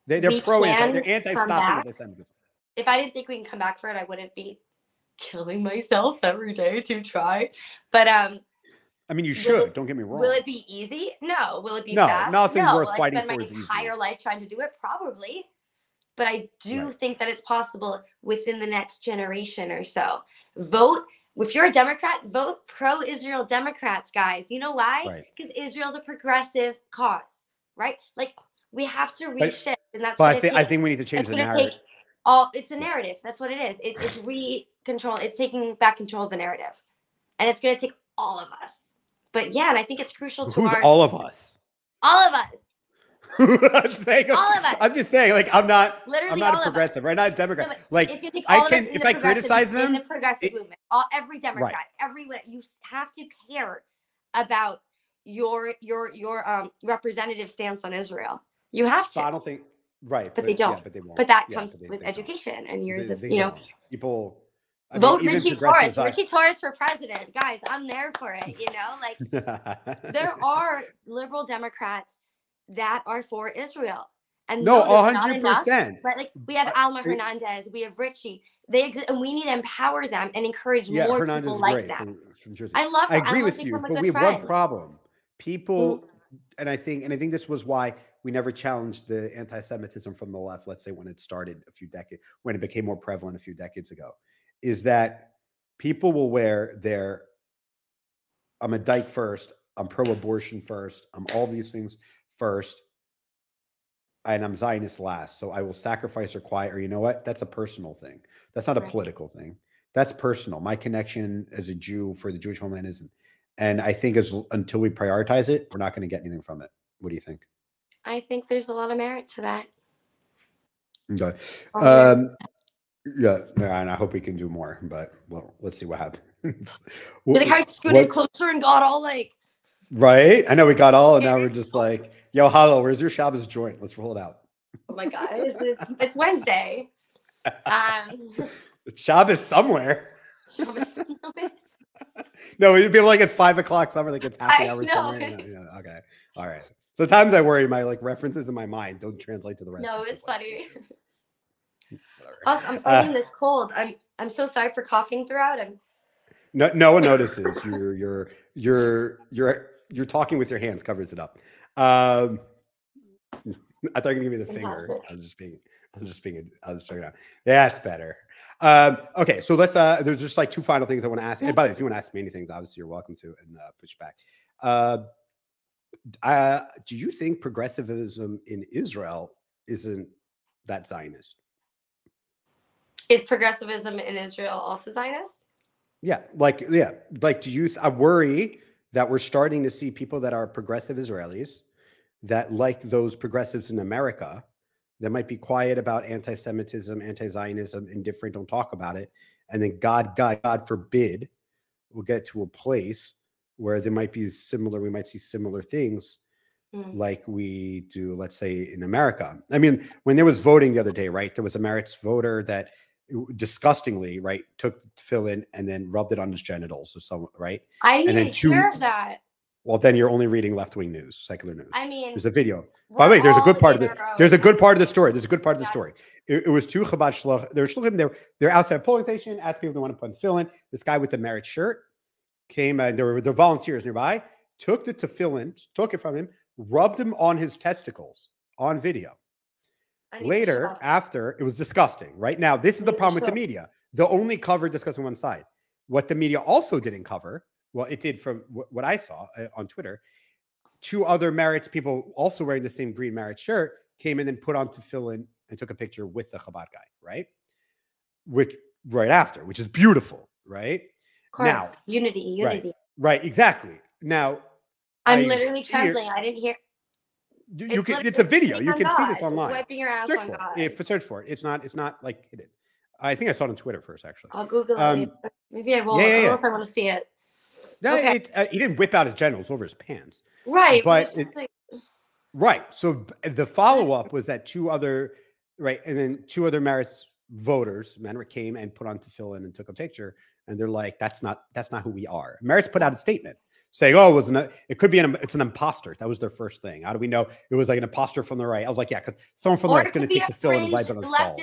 they're pro-anti. They're anti-stopping anti-Semitism. If I didn't think we can come back for it, I wouldn't be killing myself every day to try. But I mean, you should. Don't get me wrong. Will it be easy? No. Will it be fast? Nothing worth Will fighting I spend for my entire life trying to do it? Probably. But I do think that it's possible within the next generation or so. Vote. If you're a Democrat, vote pro-Israel Democrats, guys. You know why? Because Israel's a progressive cause, right? Like, we have to reshift, and that's what I think we need to change the narrative. It's a narrative. That's what it is. It's control. It's taking back control of the narrative, and it's going to take all of us. But yeah, and I think it's crucial to all of us. All of us. I'm just saying, all of us. I'm just saying, like, I'm not a progressive, right? Not a Democrat. No, like, if I criticize them, in the progressive movement, every Democrat, everyone, you have to care about your representative stance on Israel. You have to. So I don't think. Right, but they don't. Yeah, but they won't. But that comes with education and years of, people. Vote Richie Torres. Richie Torres for president, guys. I'm there for it. Like, there are liberal Democrats that are for Israel, and 100%. Right, like we have Alma Hernandez, we have Richie. They exist, and we need to empower them and encourage more Hernandez people like that. From Jersey. I love her. I agree with you, but we have one problem. People. And I think this was why we never challenged the anti-Semitism from the left, let's say when it started when it became more prevalent a few decades ago, is that people will wear I'm a dyke first, I'm pro-abortion first, I'm all these things first, and I'm Zionist last. So I will sacrifice or quiet, or you know what? That's a personal thing. That's not a political thing. That's personal. My connection as a Jew for the Jewish homeland isn't. And I think until we prioritize it, we're not going to get anything from it. What do you think? I think there's a lot of merit to that. Okay. Yeah, and I hope we can do more, but well, let's see what happens. Like how I scooted closer and got all like. Right? I know we got all, and now we're just like, yo, Hallel, where's your Shabbos joint? Let's roll it out. Oh my God, it's Wednesday. It's Shabbos somewhere. No, it'd be like it's 5 o'clock somewhere, like it's happy hour somewhere. Yeah, okay, all right. Sometimes I worry my like references in my mind don't translate to the rest. No, it's funny. I'm fighting this cold. I'm so sorry for coughing throughout. No one notices. You're talking with your hands covers it up. I thought you were gonna give me the finger. I was just trying to. Yeah, that's better. Okay, so let's. There's just like 2 final things I want to ask. And by the way, if you want to ask me anything, obviously you're welcome to, and push back. Do you think progressivism in Israel isn't that Zionist? Is progressivism in Israel also Zionist? Yeah. Do you? I worry that we're starting to see people that are progressive Israelis that, like those progressives in America, that might be quiet about anti-Semitism, anti-Zionism, indifferent, don't talk about it, and then God forbid, we'll get to a place where there might be similar. We might see similar things. Like we do, let's say, in America. I mean, when there was voting the other day, right? There was a Meretz voter that disgustingly, right, took tefillin and then rubbed it on his genitals or some, right? I didn't even hear that. Well, then you're only reading left-wing news, secular news. I mean, there's a video. By the way, there's a good part of it. There's a good part of the story. There's a good part of the story. It was 2 Chabad shluch. They were shluchim. They're outside a polling station. Asked people if they want to put tefillin. This guy with the Meretz shirt came, and there were the volunteers nearby. Took the tefillin, took it from him, rubbed him on his testicles on video. Later, after, it was disgusting. Right now, this is the problem with the media. They'll only cover discussing one side. What the media also didn't cover, well, it did from what I saw on Twitter, 2 other Meretz people also wearing the same green Meretz shirt came in and put on tefillin and took a picture with the Chabad guy, right? Right after, which is beautiful, right? Of course. Now, unity. Right, exactly. Now, I'm literally trembling. I didn't hear. It's a video. You can see this online. Wiping your ass on God. Search for it. It's not like hidden. I think I saw it on Twitter first, actually. I'll Google it. Maybe I will. I don't know if I want to see it. No, okay. He didn't whip out his genitals over his pants. Right. Right. So the follow-up was that 2 other, right, and then 2 other Meretz voters, men came and put on tefillin and took a picture, and they're like, that's not who we are. Meretz put out a statement saying, "Oh, it could be it's an imposter." That was their first thing. How do we know it was like an imposter from the right? I was like, yeah, because someone from the right is going to take the tefillin and wipe it on his balls.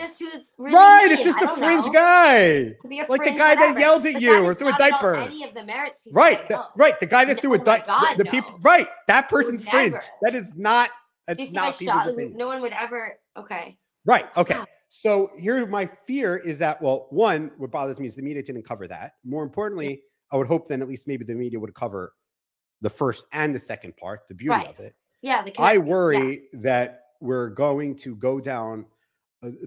Really right, it's just a fringe guy, like the guy that yelled at you or threw a diaper. Any of the Meretz people, right, the guy that threw a diaper. The people, right? That person's fringe. That is not. That's not people's opinion. No one would ever. Okay. Right. Okay. So here, my fear is that, well, one, what bothers me is the media didn't cover that. More importantly, I would hope then at least maybe the media would cover the first and the second part, the beauty of it. Yeah. I worry that we're going to go down,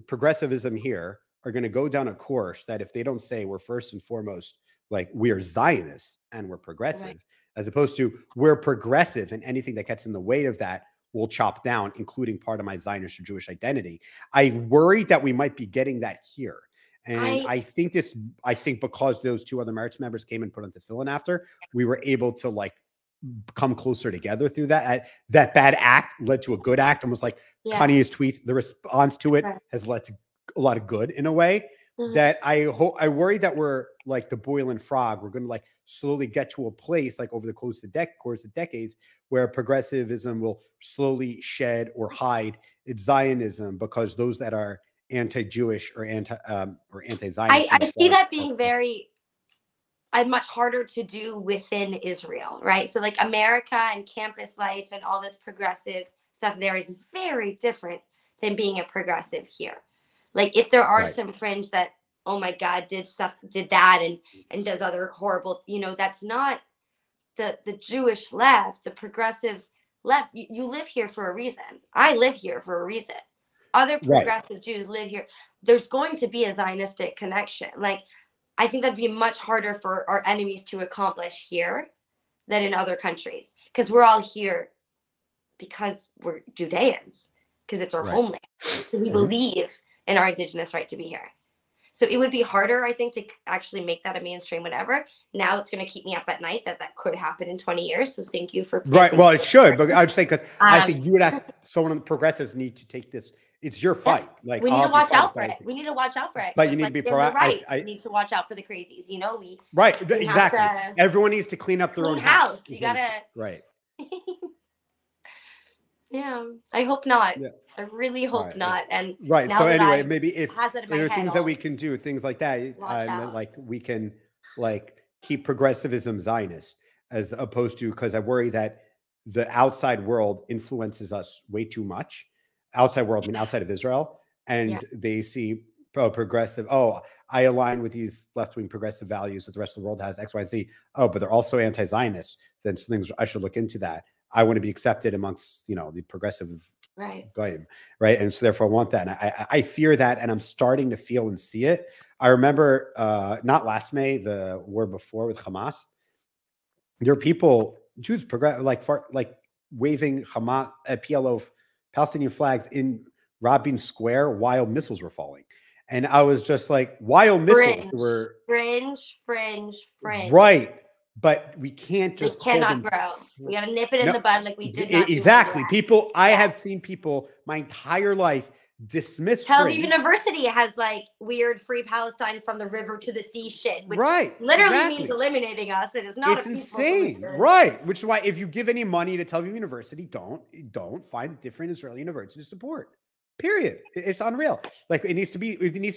progressivism here are going to go down a course that if they don't say we're first and foremost, like we are Zionists and we're progressive, as opposed to we're progressive and anything that gets in the way of that will chop down, including part of my Zionist or Jewish identity. I worry that we might be getting that here. And I think because those 2 other Meretz members came and put on tefillin after, we were able to like come closer together through that. That bad act led to a good act, almost like Kanye's tweets. The response to it has led to a lot of good in a way. That I worry that we're like the boiling frog. We're going to like slowly get to a place like over the course of decades where progressivism will slowly shed or hide its Zionism because those that are anti-Jewish or anti-Zionist. I see that being much harder to do within Israel, right? So like America and campus life and all this progressive stuff there is very different than being a progressive here. Like if there are some fringe that, oh my God, did that and does other horrible, that's not the Jewish left, the progressive left. You live here for a reason. I live here for a reason. Other progressive Jews live here. There's going to be a Zionistic connection. Like, I think that'd be much harder for our enemies to accomplish here than in other countries. Because we're all here because we're Judeans, because it's our homeland. We believe in our indigenous right to be here. So it would be harder, I think, to actually make that a mainstream whatever. Now it's going to keep me up at night that could happen in 20 years. So thank you for right. Well, it should, but I would say, because I think you would have, someone on the progressives need to take this. It's your fight. Yeah. Like, we need to watch out for it. We need to watch out for it. But you need to be proactive. Right. We need to watch out for the crazies. You know, right. Exactly. Everyone needs to clean up their own house. You gotta. Right. Yeah. I hope not. Yeah. I really hope not. And right. So anyway, maybe if there are things that we can do, things like that, like we can like keep progressivism Zionist, as opposed to, because I worry that the outside world influences us way too much. Outside world, I mean outside of Israel, and they see progressive. Oh, I align with these left-wing progressive values that the rest of the world has, X, Y, and Z. Oh, but they're also anti-Zionist. Then some things I should look into that. I want to be accepted amongst, you know, the progressive game, right? And so therefore I want that. And I fear that, and I'm starting to feel and see it. I remember not last May, the war before with Hamas. There are people, Jews, like waving Hamas PLO Palestinian flags in Rabin Square while missiles were falling. And I was just like, while missiles were fringe. Right. But we can't just. They cannot grow. We got to nip it in the bud, like we did not exactly. People, I have seen people my entire life dismiss. Tel Aviv University has like weird free Palestine from the river to the sea shit, which literally means eliminating us. It is not. It's insane, right? Which is why if you give any money to Tel Aviv University, don't find a different Israeli university to support. Period. It's unreal. Like it needs to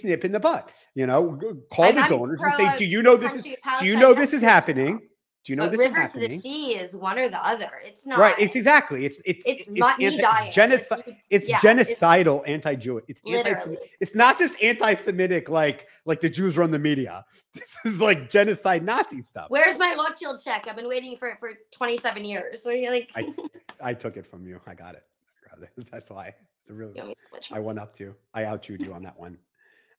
nip in the butt. You know, call the donors and say, "Do you know this is? Do you know this is happening? Do you know this is happening?" River to the sea is one or the other. It's not right. It's exactly. It's genocide. It's genocidal anti-Jewish. It's anti. It's not just anti-Semitic like the Jews run the media. This is like genocide Nazi stuff. Where's my Rothschild check? I've been waiting for it for 27 years. What are you like? I took it from you. I got it. That's why. I went up to. I out-chewed you on that one.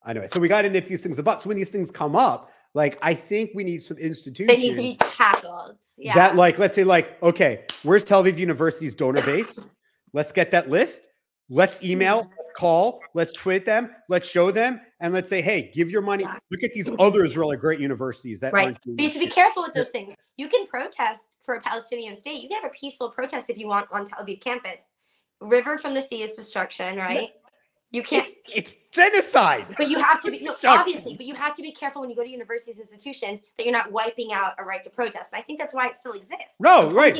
Anyway, so we got to nip these things in the butt. So when these things come up, like I think we need some institutions. They need to be tackled. Yeah. That like, let's say like, okay, where's Tel Aviv University's donor base? Let's get that list. Let's email, call, let's tweet them, let's show them, and let's say, hey, give your money. Look at these other Israeli great universities that aren't doing But you have to be careful with those things. You can protest for a Palestinian state. You can have a peaceful protest if you want on Tel Aviv campus. River from the sea is destruction, right? You can't. It's genocide. But you have to be obviously. But you have to be careful when you go to universities, institution, that you're not wiping out a right to protest. And I think that's why it still exists. No, right.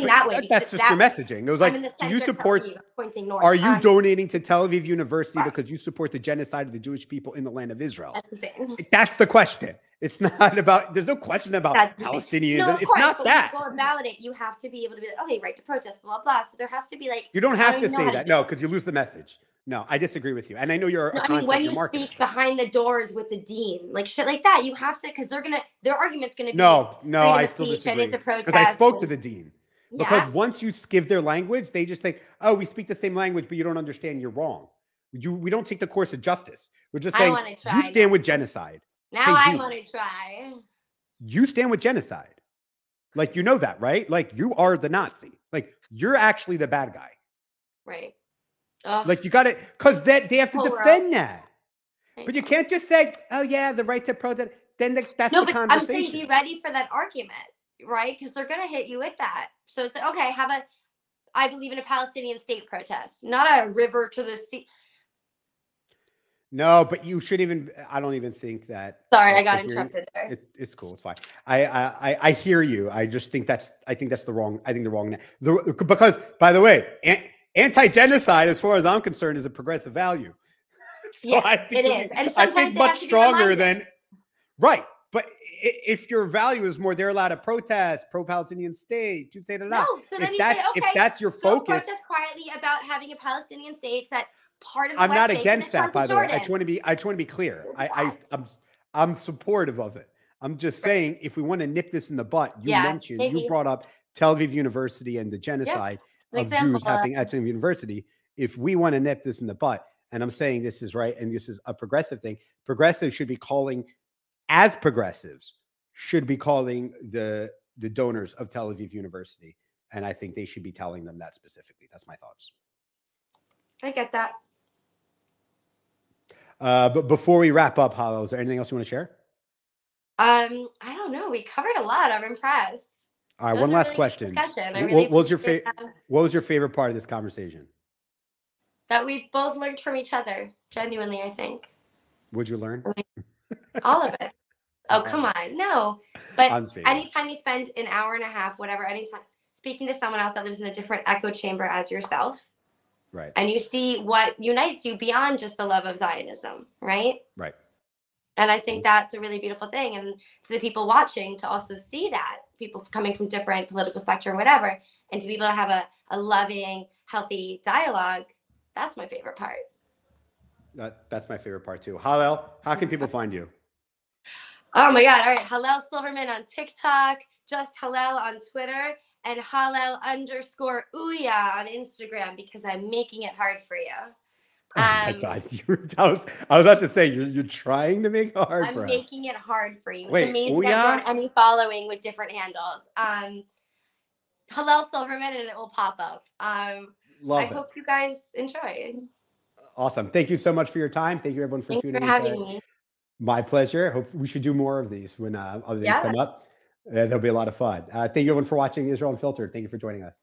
That's just your messaging. It was like, do you support? Pointing north. Are you donating to Tel Aviv University because you support the genocide of the Jewish people in the land of Israel? That's the same. That's the question. It's not about. There's no question about Palestinians. No, it's not that. When you go about it, you have to be able to be like, okay, right to protest, blah blah. So there has to be like. You don't have to say that, no, because you lose the message. No, I disagree with you, and I know you're. When you speak behind the doors with the dean, like shit like that, you have to, because their argument's gonna be. No, I still disagree. Because I spoke to the dean. Because once you give their language, they just think, oh, we speak the same language, but you don't understand. You're wrong. We don't take the course of justice. We're just saying you stand with genocide. Now I want to try. You stand with genocide. Like, you know that, right? Like, you are the Nazi. Like, you're actually the bad guy. Right. Like, you got to, because they have to defend that. But you can't just say, oh, yeah, the right to protest. Then that's the conversation. I'm saying be ready for that argument, right? Because they're going to hit you with that. So it's like, okay, I believe in a Palestinian state protest, not a river to the sea. No, but you shouldn't even. I don't even think that. Sorry, I got interrupted there. It's cool. It's fine. I hear you. I just think that's the wrong. I think the wrong. Because by the way, anti-genocide, as far as I'm concerned, is a progressive value. So yeah, it is, and I think much stronger than right. But if your value is more, they're allowed to protest, pro-Palestinian state, to say that. No, so then if that's your focus, protest quietly about having a Palestinian state that. Part of I'm not against that, by the way. I just want to be clear. I'm supportive of it. I'm just saying, if we want to nip this in the butt, you brought up Tel Aviv University and the genocide of Jews happening at Tel Aviv University. If we want to nip this in the butt, and I'm saying this is right, and this is a progressive thing, progressives should be calling, as progressives, should be calling the donors of Tel Aviv University, and I think they should be telling them that specifically. That's my thoughts. I get that. But before we wrap up, Hallel, is there anything else you want to share? I don't know. We covered a lot. I'm impressed. All right, It one was a last really good question. discussion. I really appreciate What was your favorite part of this conversation? that we both learned from each other. Genuinely, I think. What'd you learn? All of it. Oh, All come of it. on. No. But I'm just being honest. anytime you spend an hour and a half, whatever, anytime speaking to someone else that lives in a different echo chamber as yourself, Right. and you see what unites you beyond just the love of Zionism, right? Right. And I think that's a really beautiful thing. And to the people watching to also see that, people coming from different political spectrum, whatever, and to be able to have a loving, healthy dialogue, that's my favorite part. That's my favorite part too. Hallel, how can people find you? Oh my God. All right. Hallel Silverman on TikTok, just Hallel on Twitter, and Hallel_Ouya on Instagram because I'm making it hard for you. Oh my God. I was about to say, you're trying to make it hard for us. I'm making it hard for you. Wait, it's amazing I've grown any following with different handles. Hallel Silverman and it will pop up. I hope you guys enjoy. Awesome. Thank you so much for your time. Thank you everyone for tuning in. Thanks for having me. My pleasure. Hope we should do more of these when other things come up. They'll be a lot of fun. Thank you everyone for watching Israel Unfiltered. Thank you for joining us.